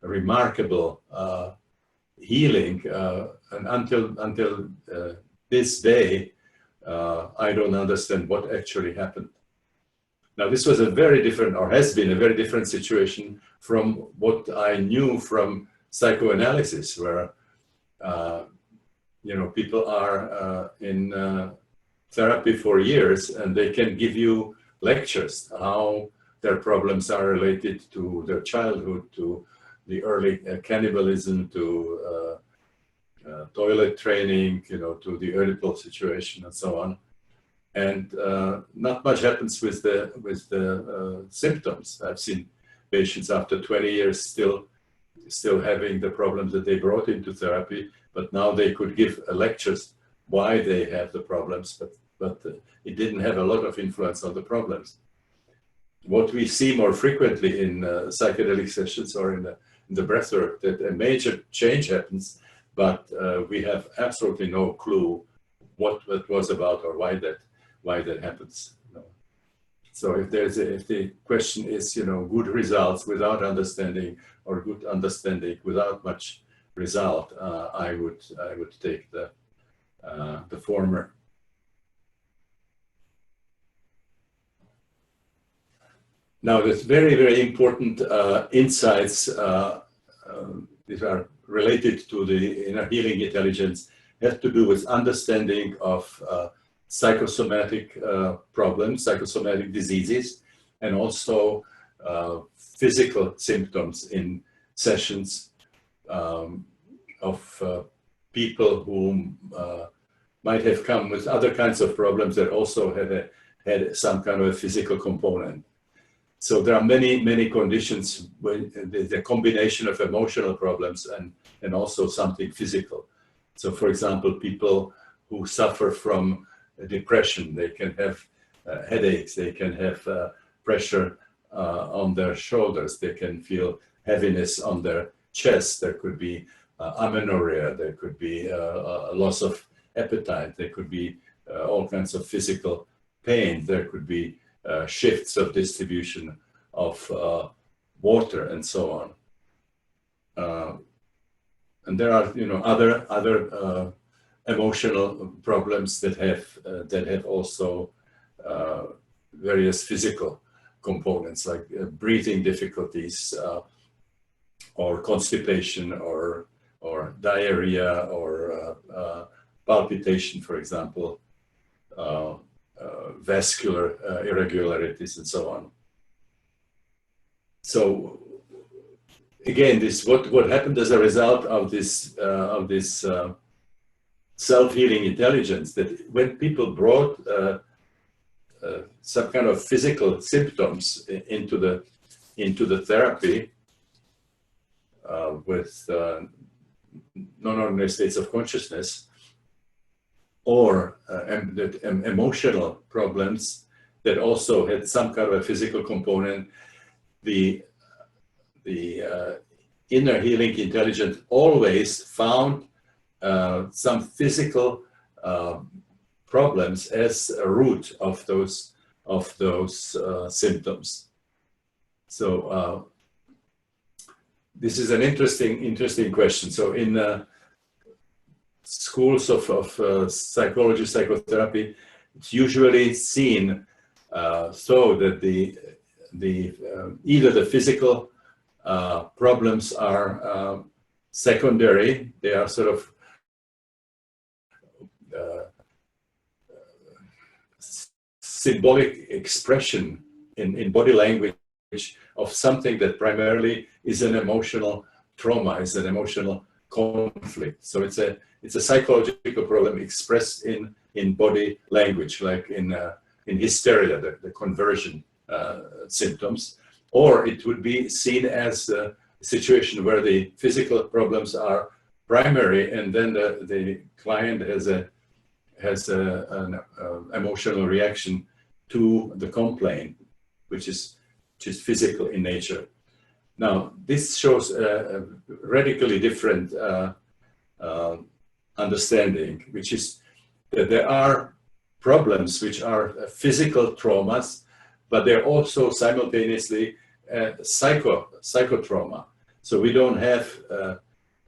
remarkable healing, and until this day, I don't understand what actually happened. Now this was a very different, or has been a very different situation from what I knew from psychoanalysis, where people are in therapy for years, and they can give you lectures how their problems are related to their childhood, to the early cannibalism, to toilet training, to the Oedipal situation, and so on. And not much happens with the symptoms. I've seen patients after 20 years still having the problems that they brought into therapy, but now they could give lectures why they have the problems, but it didn't have a lot of influence on the problems. What we see more frequently in psychedelic sessions or in the breathwork, that a major change happens, but we have absolutely no clue what that was about or why that happens. So if the question is, good results without understanding or good understanding without much result, I would take the former. Now, there's very, very important insights. These are related to the inner healing intelligence, have to do with understanding of psychosomatic problems, psychosomatic diseases, and also physical symptoms in sessions of people who might have come with other kinds of problems that also had some kind of a physical component. So there are many, many conditions when the combination of emotional problems and also something physical. So for example, people who suffer from depression, they can have headaches, they can have pressure on their shoulders, they can feel heaviness on their chest, there could be amenorrhea, there could be a loss of appetite, there could be all kinds of physical pain, there could be shifts of distribution of water and so on. And there are, other emotional problems that have also various physical components, like breathing difficulties, or constipation, or diarrhea, or palpitation, for example, vascular irregularities, and so on. So again, what happened as a result of this self-healing intelligence, that when people brought some kind of physical symptoms into the therapy with non-ordinary states of consciousness, or emotional problems that also had some kind of a physical component, the inner healing intelligence always found some physical problems as a root of those symptoms. So this is an interesting question. So in schools of psychology, psychotherapy, it's usually seen so that either the physical problems are secondary, they are sort of symbolic expression in body language of something that primarily is an emotional trauma, is an emotional conflict. So it's a psychological problem expressed in body language, like in hysteria, the conversion symptoms, or it would be seen as a situation where the physical problems are primary, and then the client has an emotional reaction to the complaint, which is physical in nature. Now, this shows a radically different understanding, which is that there are problems which are physical traumas, but they're also simultaneously psychotrauma. So we don't have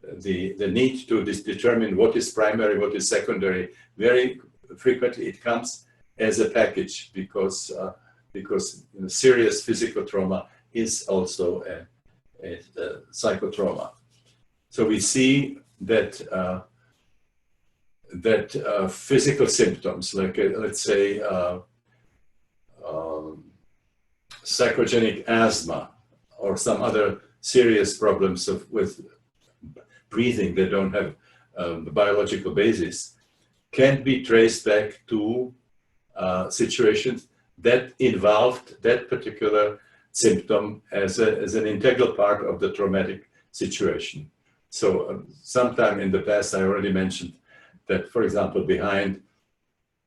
the need to determine what is primary, what is secondary. Very frequently it comes as a package, because serious physical trauma is also a psychotrauma. So we see that physical symptoms, like let's say psychogenic asthma or some other serious problems with breathing that don't have the biological basis, can be traced back to situations that involved that particular symptom as an integral part of the traumatic situation. So sometime in the past, I already mentioned that, for example, behind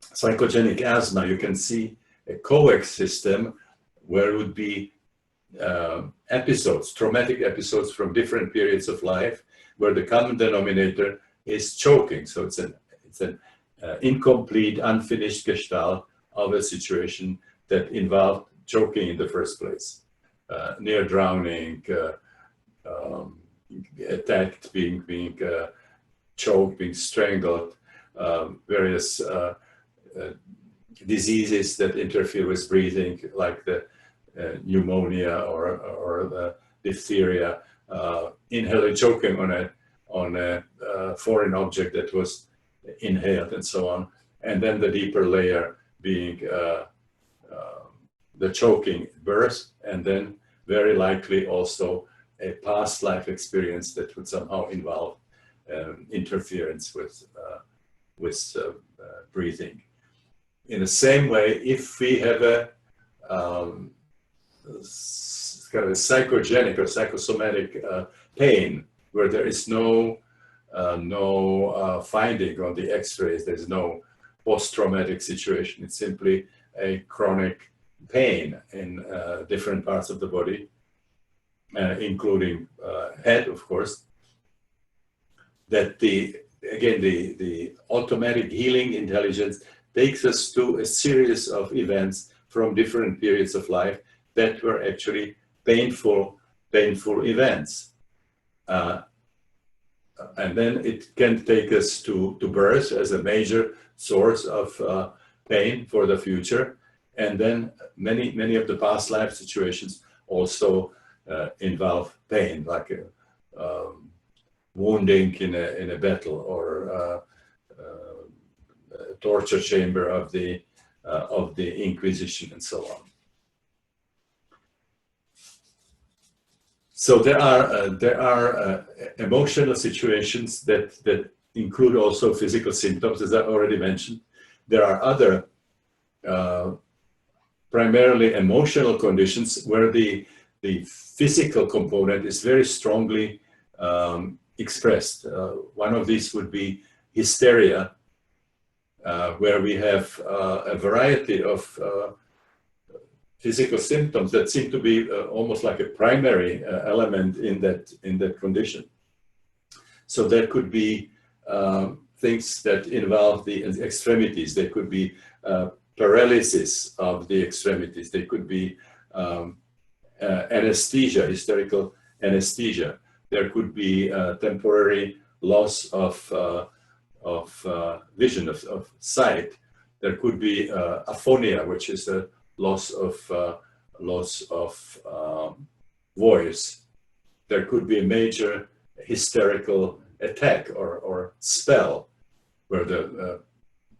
psychogenic asthma, you can see a COEX system where it would be episodes, traumatic episodes from different periods of life, where the common denominator is choking. So it's an incomplete, unfinished gestalt of a situation that involved choking in the first place, near drowning, attacked, being choked, being strangled, various diseases that interfere with breathing, like the pneumonia or the diphtheria, inhaling, choking on a foreign object that was inhaled, and so on. And then the deeper layer being the choking birth, and then very likely also a past life experience that would somehow involve interference with breathing. In the same way, if we have a kind of a psychogenic or psychosomatic pain, where there is no finding on the X-rays, there's no post-traumatic situation, it's simply a chronic pain in different parts of the body, including head, of course, that the automatic healing intelligence takes us to a series of events from different periods of life that were actually painful events. And then it can take us to birth as a major source of pain for the future. And then many of the past life situations also involve pain, like wounding in a battle, or torture chamber of the Inquisition, and so on. So there are emotional situations that include also physical symptoms, as I already mentioned. There are other primarily emotional conditions where the physical component is very strongly expressed. One of these would be hysteria, where we have a variety of physical symptoms that seem to be almost like a primary element in that condition. So there could be things that involve the extremities. There could be paralysis of the extremities. There could be anesthesia, hysterical anesthesia. There could be temporary loss of vision, of sight. There could be aphonia, which is a loss of voice. There could be a major hysterical attack or spell, where the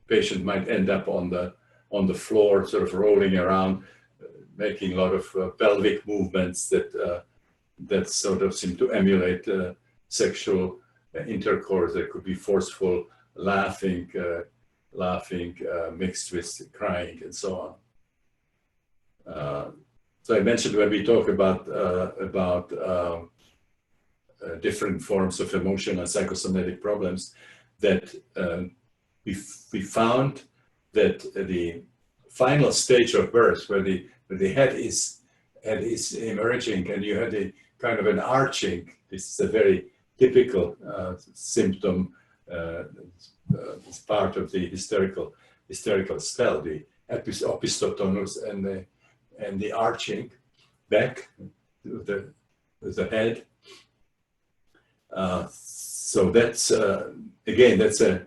patient might end up on the floor, sort of rolling around, making a lot of pelvic movements that sort of seem to emulate sexual intercourse. There could be forceful laughing mixed with crying, and so on. So I mentioned, when we talk about different forms of emotional and psychosomatic problems, that we found that the final stage of birth, where the head is emerging, and you had a kind of an arching. This is a very typical symptom. It's part of the hysterical spell, the opisthotonus and the arching back with the head. So that's again, that's a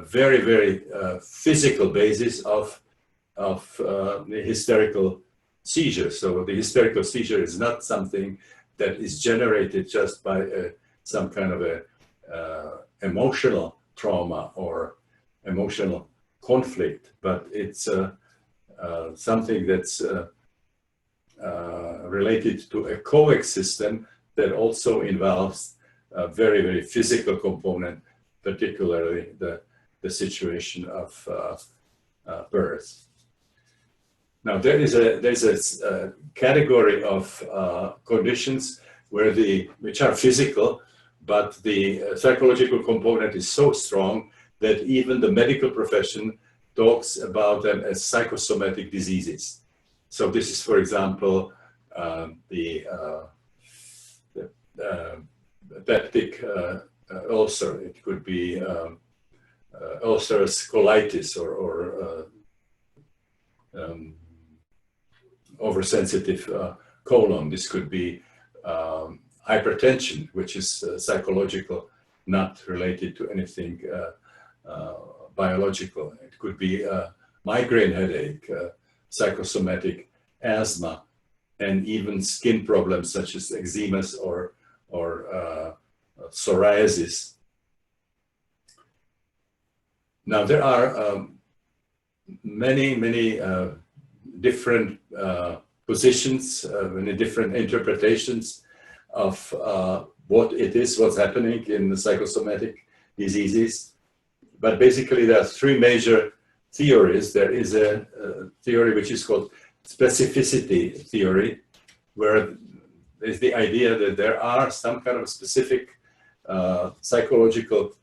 very, very physical basis of the hysterical seizure. So the hysterical seizure is not something that is generated just by some kind of a emotional trauma or emotional conflict, but it's something that's related to a coexistence that also involves a very, very physical component, particularly the situation of birth. Now, there's a category of conditions which are physical, but the psychological component is so strong that even the medical profession talks about them as psychosomatic diseases. So this is, for example, the peptic ulcer. It could be ulcerous colitis or oversensitive colon. This could be hypertension, which is psychological, not related to anything biological. It could be a migraine headache, psychosomatic asthma, and even skin problems such as eczema or psoriasis. Now, there are many different positions, many different interpretations of what it is, what's happening in the psychosomatic diseases. But basically, there are three major theories. There is a theory which is called specificity theory, where there's the idea that there are some kind of specific psychological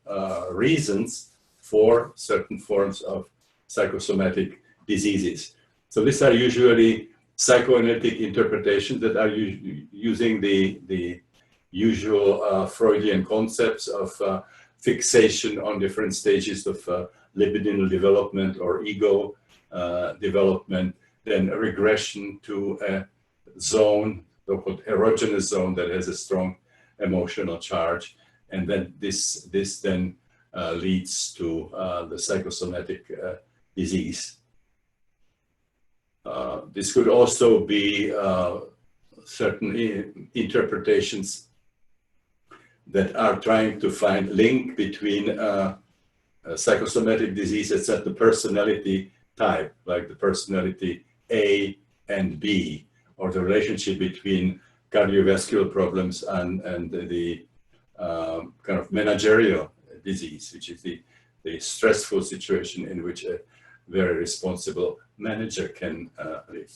reasons for certain forms of psychosomatic diseases. So these are usually psychoanalytic interpretations that are using the usual Freudian concepts of fixation on different stages of libidinal development or ego development, then a regression to a zone, the called erogenous zone, that has a strong emotional charge, and then this then leads to the psychosomatic disease. This could also be certain interpretations that are trying to find link between psychosomatic diseases at the personality type, like the personality A and B, or the relationship between cardiovascular problems and the kind of managerial disease, which is the stressful situation in which a very responsible manager can live.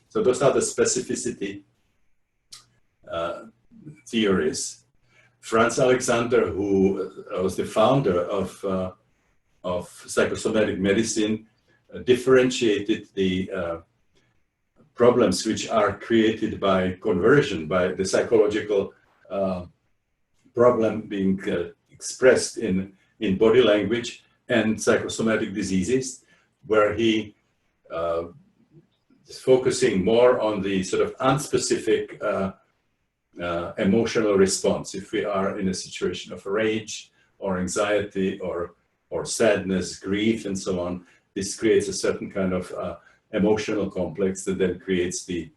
So those are the specificity theories. Franz Alexander, who was the founder of psychosomatic medicine, differentiated the problems which are created by conversion, by the psychological problem being expressed in body language, and psychosomatic diseases, where he is focusing more on the sort of unspecific emotional response. If we are in a situation of rage or anxiety or sadness, grief, and so on, this creates a certain kind of emotional complex that then creates the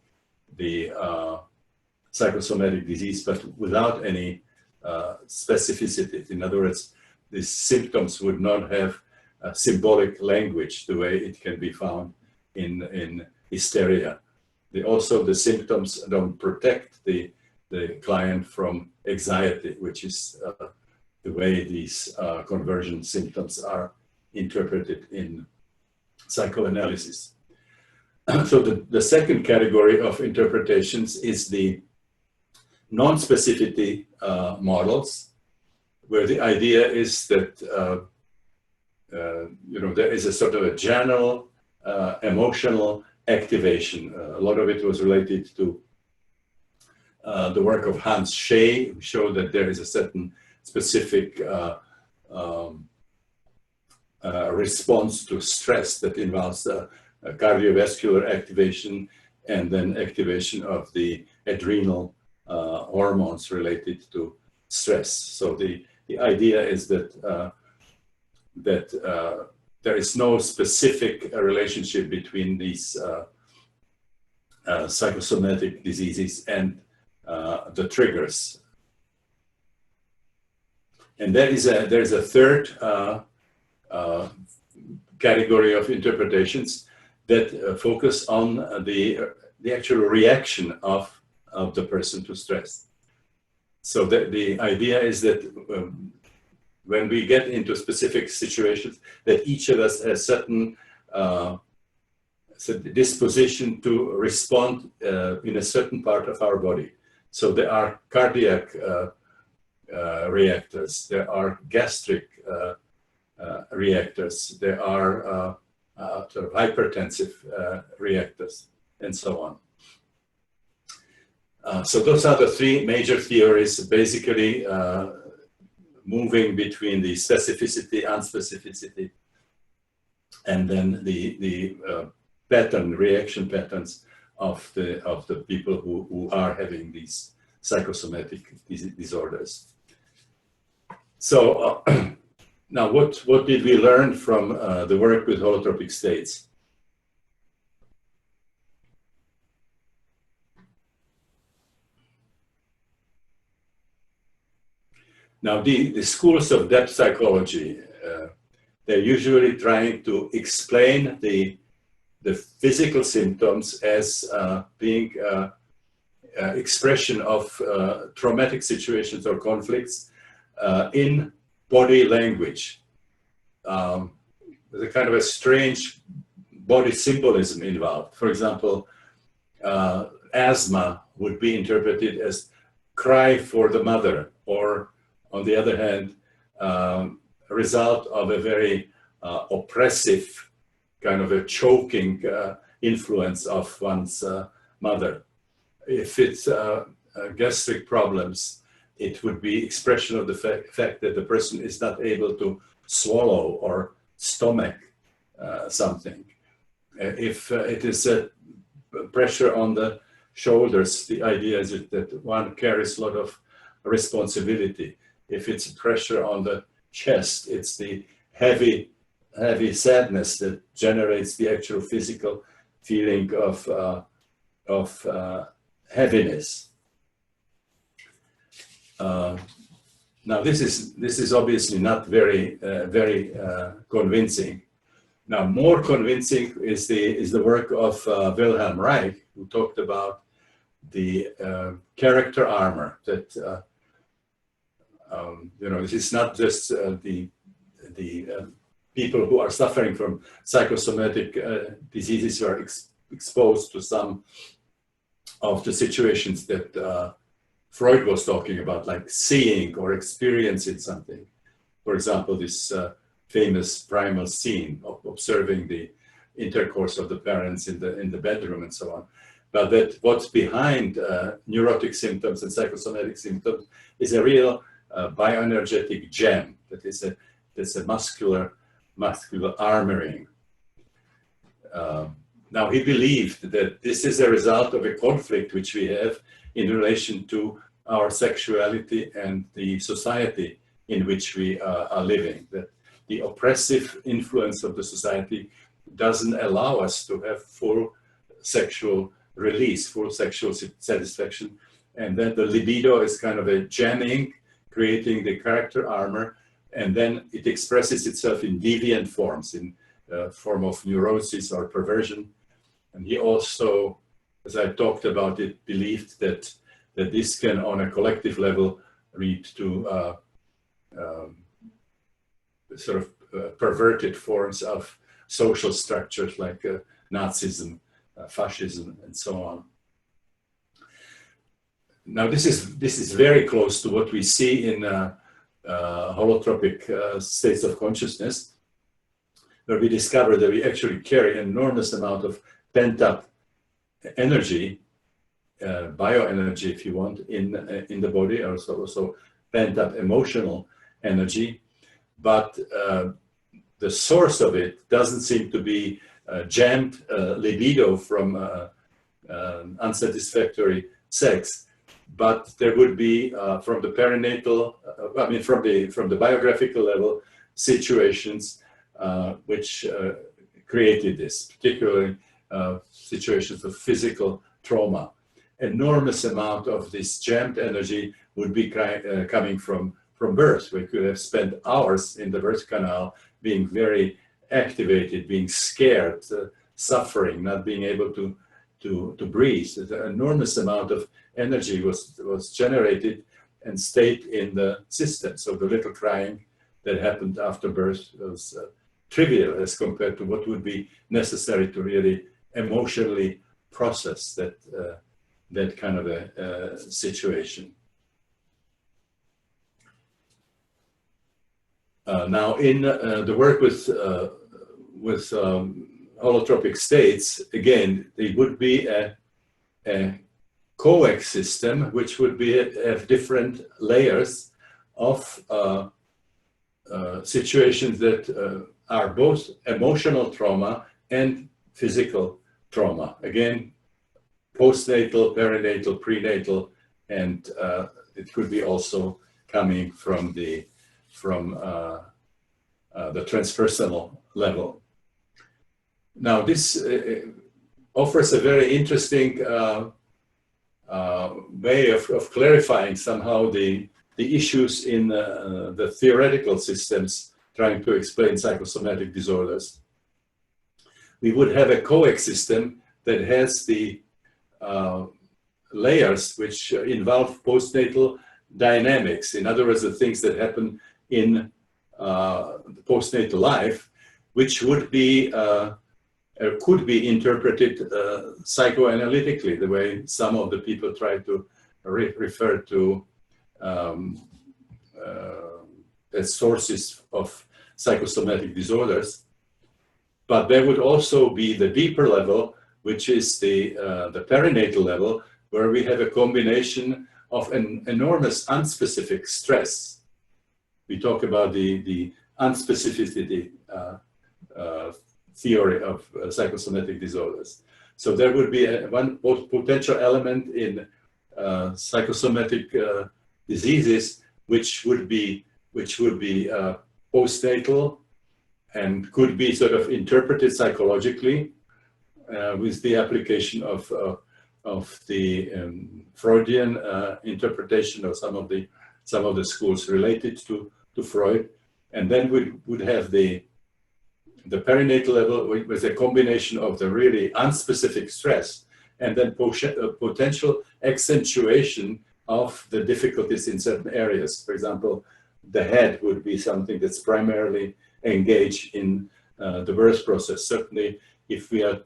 psychosomatic disease, but without any specificity. In other words, these symptoms would not have a symbolic language the way it can be found in hysteria. The symptoms don't protect the client from anxiety, which is the way these conversion symptoms are interpreted in psychoanalysis. So the second category of interpretations is the non-specificity models, where the idea is that there is a sort of a general emotional activation. A lot of it was related to the work of Hans Schey, who showed that there is a certain specific response to stress that involves cardiovascular activation and then activation of the adrenal hormones related to stress. So the idea is that there is no specific relationship between these psychosomatic diseases and the triggers. And there's a third category of interpretations that focus on the actual reaction of the person to stress. So the idea is that when we get into specific situations, that each of us has certain disposition to respond in a certain part of our body. So there are cardiac reactors, there are gastric reactors, there are sort of hypertensive reactors, and so on. So those are the three major theories, basically moving between the specificity, unspecificity, and then the reaction patterns of the people who are having these psychosomatic disorders. So now what did we learn from the work with holotropic states? Now, the schools of depth psychology, they're usually trying to explain the physical symptoms as being expression of traumatic situations or conflicts in body language. There's a kind of a strange body symbolism involved. For example, asthma would be interpreted as cry for the mother, or on the other hand, a result of a very oppressive kind of a choking influence of one's mother. If it's gastric problems, it would be expression of the fact that the person is not able to swallow or stomach something. If it is a pressure on the shoulders, the idea is that one carries a lot of responsibility. If it's pressure on the chest, it's the heavy sadness that generates the actual physical feeling of heaviness. Now this is obviously not very convincing. Now more convincing is the work of Wilhelm Reich, who talked about the character armor that. This is not just the people who are suffering from psychosomatic diseases who are exposed to some of the situations that Freud was talking about, like seeing or experiencing something. For example, this famous primal scene of observing the intercourse of the parents in the bedroom and so on. But that what's behind neurotic symptoms and psychosomatic symptoms is a real bioenergetic gem, that's a muscular armoring. Now he believed that this is a result of a conflict which we have in relation to our sexuality and the society in which we are living. That the oppressive influence of the society doesn't allow us to have full sexual release, full sexual satisfaction, and that the libido is kind of a jamming, creating the character armor, and then it expresses itself in deviant forms, in form of neurosis or perversion. And he also, as I talked about it, believed that this can, on a collective level, lead to sort of perverted forms of social structures like Nazism, fascism, and so on. Now, this is very close to what we see in holotropic states of consciousness, where we discover that we actually carry an enormous amount of pent-up energy, bioenergy, if you want, in the body, also pent-up emotional energy, but the source of it doesn't seem to be jammed libido from unsatisfactory sex, but there would be from the perinatal, from the biographical level, situations which created this, particularly situations of physical trauma. Enormous amount of this jammed energy would be coming from from birth. We could have spent hours in the birth canal being very activated, being scared, suffering, not being able to breathe. The enormous amount of energy was generated and stayed in the system. So the little crying that happened after birth was trivial as compared to what would be necessary to really emotionally process that kind of a situation. Now, in the work with holotropic states, again, it would be a coax system, which would be have different layers of situations that are both emotional trauma and physical trauma. Again, postnatal, perinatal, prenatal, and it could be also coming from the transpersonal level. Now, this offers a very interesting way of clarifying somehow the issues in the theoretical systems trying to explain psychosomatic disorders. We would have a coax system that has the layers which involve postnatal dynamics. In other words, the things that happen in the postnatal life, which would be could be interpreted psychoanalytically, the way some of the people try to refer to as sources of psychosomatic disorders. But there would also be the deeper level, which is the perinatal level, where we have a combination of an enormous unspecific stress. We talk about the unspecificity theory of psychosomatic disorders. So there would be one potential element in psychosomatic diseases, which would be postnatal and could be sort of interpreted psychologically with the application of the Freudian interpretation of some of the schools related to Freud, and then we would have the perinatal level with a combination of the really unspecific stress and then potential accentuation of the difficulties in certain areas. For example, the head would be something that's primarily engaged in the birth process. Certainly, if we are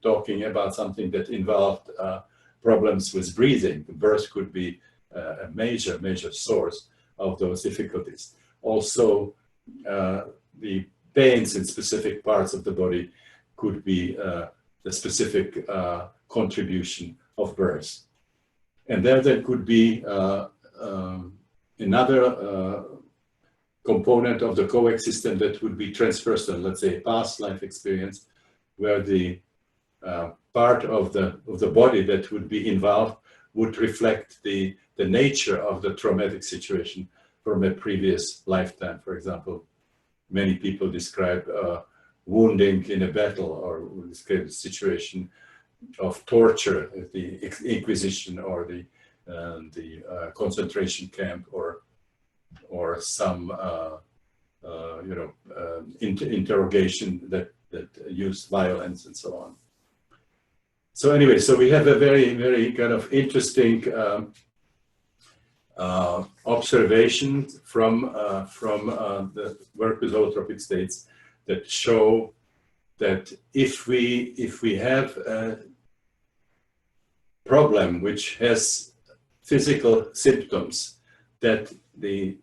talking about something that involved problems with breathing, birth could be a major source of those difficulties. Also, the pains in specific parts of the body could be the specific contribution of birth. And there could be another component of the coax system that would be transpersonal, let's say past life experience, where the part of the body that would be involved would reflect the nature of the traumatic situation from a previous lifetime. For example, many people describe wounding in a battle, or describe a situation of torture, the Inquisition, or the concentration camp, or some interrogation that used violence and so on. So anyway, so we have a very kind of interesting observation from the work with holotropic states that show that if we have a problem which has physical symptoms, that the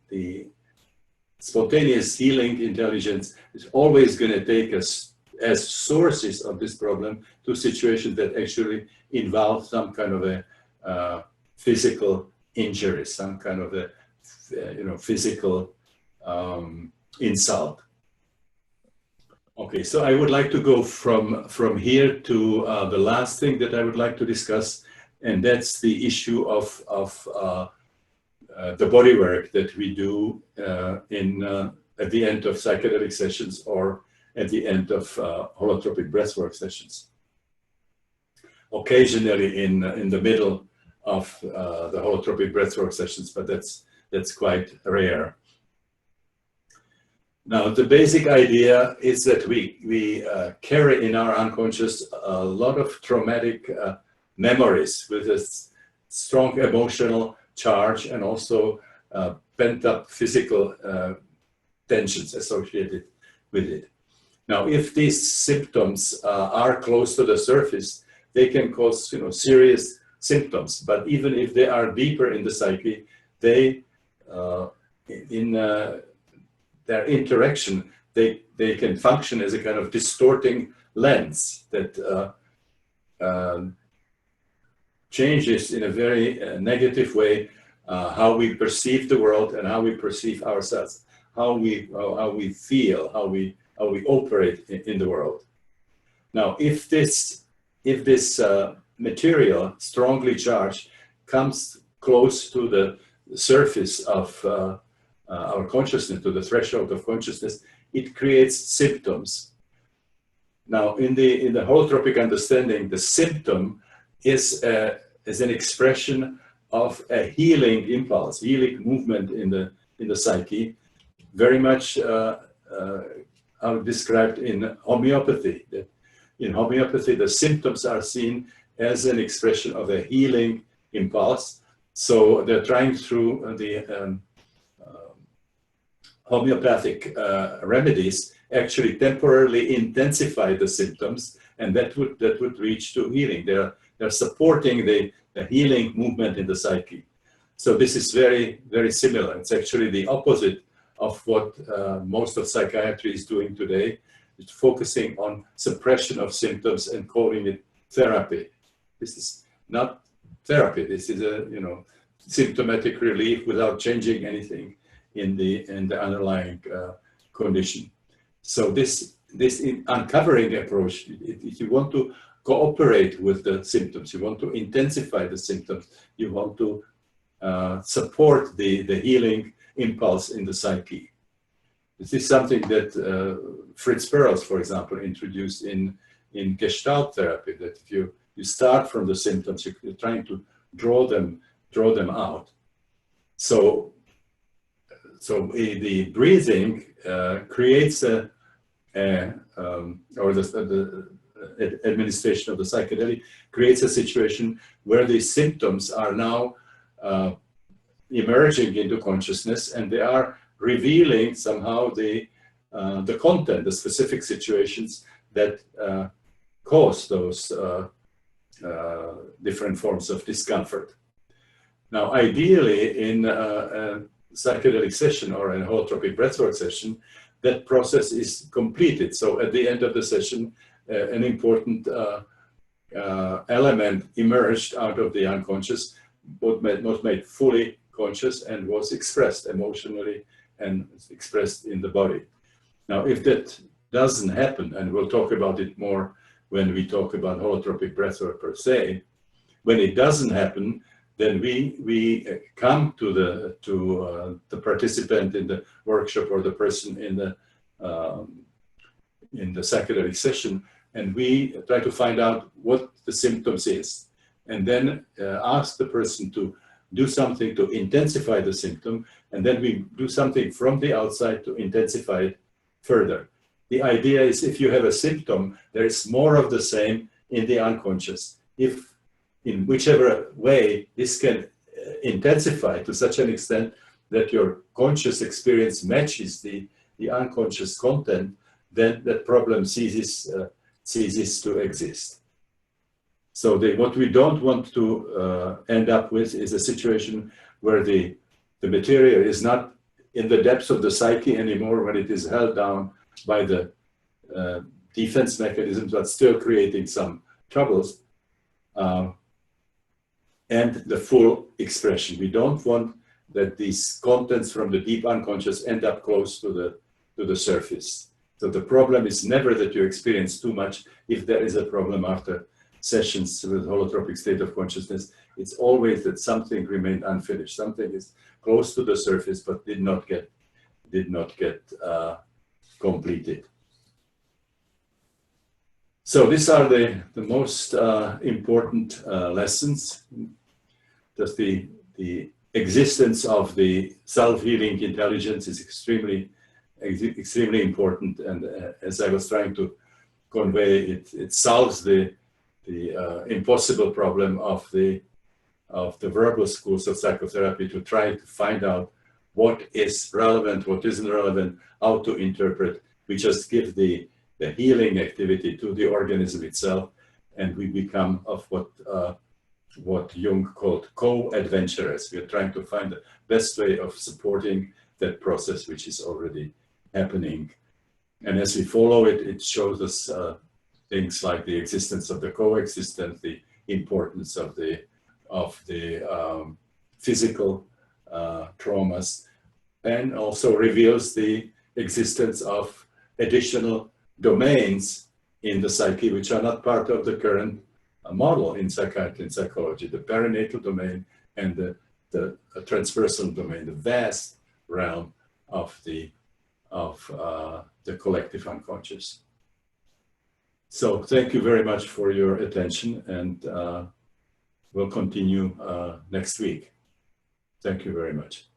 spontaneous healing intelligence is always going to take us as sources of this problem to situations that actually involve some kind of a physical injury, some kind of a physical insult. Okay, so I would like to go from here to the last thing that I would like to discuss, and that's the issue of the body work that we do at the end of psychedelic sessions or at the end of holotropic breathwork sessions. Occasionally in the middle of the holotropic breathwork sessions, but that's that's quite rare. Now, the basic idea is that we carry in our unconscious a lot of traumatic memories with a strong emotional charge and also pent-up physical tensions associated with it. Now, if these symptoms are close to the surface, they can cause, serious symptoms. But even if they are deeper in the psyche, they, in their interaction, they can function as a kind of distorting lens that changes in a very negative way how we perceive the world and how we perceive ourselves, how we feel, how we operate in the world. Now, if this material, strongly charged, comes close to the surface of our consciousness, to the threshold of consciousness, it creates symptoms. Now, in the holotropic understanding, the symptom is an expression of a healing impulse, healing movement in the psyche, very much described in homeopathy. In homeopathy, the symptoms are seen as an expression of a healing impulse. So they're trying through the homeopathic remedies actually temporarily intensify the symptoms, and that would reach to healing. They're supporting the healing movement in the psyche. So this is very, very similar. It's actually the opposite of what most of psychiatry is doing today. It's focusing on suppression of symptoms and calling it therapy. This is not therapy. This is a symptomatic relief without changing anything in the underlying condition. So this uncovering approach, if you want to cooperate with the symptoms, you want to intensify the symptoms, you want to support the healing impulse in the psyche. This is something that Fritz Perls, for example, introduced in Gestalt therapy, that if you start from the symptoms, you're trying to draw them out. So the breathing creates or the administration of the psychedelic creates a situation where these symptoms are now emerging into consciousness, and they are revealing somehow the content, the specific situations that cause those different forms of discomfort. Now, ideally, in a psychedelic session or a holotropic breathwork session, that process is completed. So at the end of the session, an important element emerged out of the unconscious, was made fully conscious and was expressed emotionally and expressed in the body. Now, if that doesn't happen, and we'll talk about it more when we talk about holotropic breathwork per se, when it doesn't happen, then we come to the participant in the workshop or the person in the psychedelic session, and we try to find out what the symptoms is, and then ask the person to do something to intensify the symptom, and then we do something from the outside to intensify it further. The idea is, if you have a symptom, there is more of the same in the unconscious. If in whichever way this can intensify to such an extent that your conscious experience matches the unconscious content, then that problem ceases to exist. So what we don't want to end up with is a situation where the material is not in the depths of the psyche anymore, when it is held down by the defense mechanisms, but still creating some troubles, and the full expression. We don't want that these contents from the deep unconscious end up close to the surface. So the problem is never that you experience too much. If there is a problem after sessions with holotropic state of consciousness, it's always that something remained unfinished. Something is close to the surface but did not get completed. So these are the most important lessons. Just the existence of the self-healing intelligence is extremely important. And as I was trying to convey, it solves the impossible problem of the verbal schools of psychotherapy to try to find out what is relevant, what isn't relevant, how to interpret. We just give the healing activity to the organism itself, and we become of what Jung called co-adventurers. We are trying to find the best way of supporting that process, which is already happening. And as we follow it, it shows us things like the existence of the coexistence, the importance of the physical traumas, and also reveals the existence of additional domains in the psyche which are not part of the current model in psychiatry and psychology: the perinatal domain and the transpersonal domain, the vast realm of the collective unconscious. So thank you very much for your attention, and we'll continue next week. Thank you very much.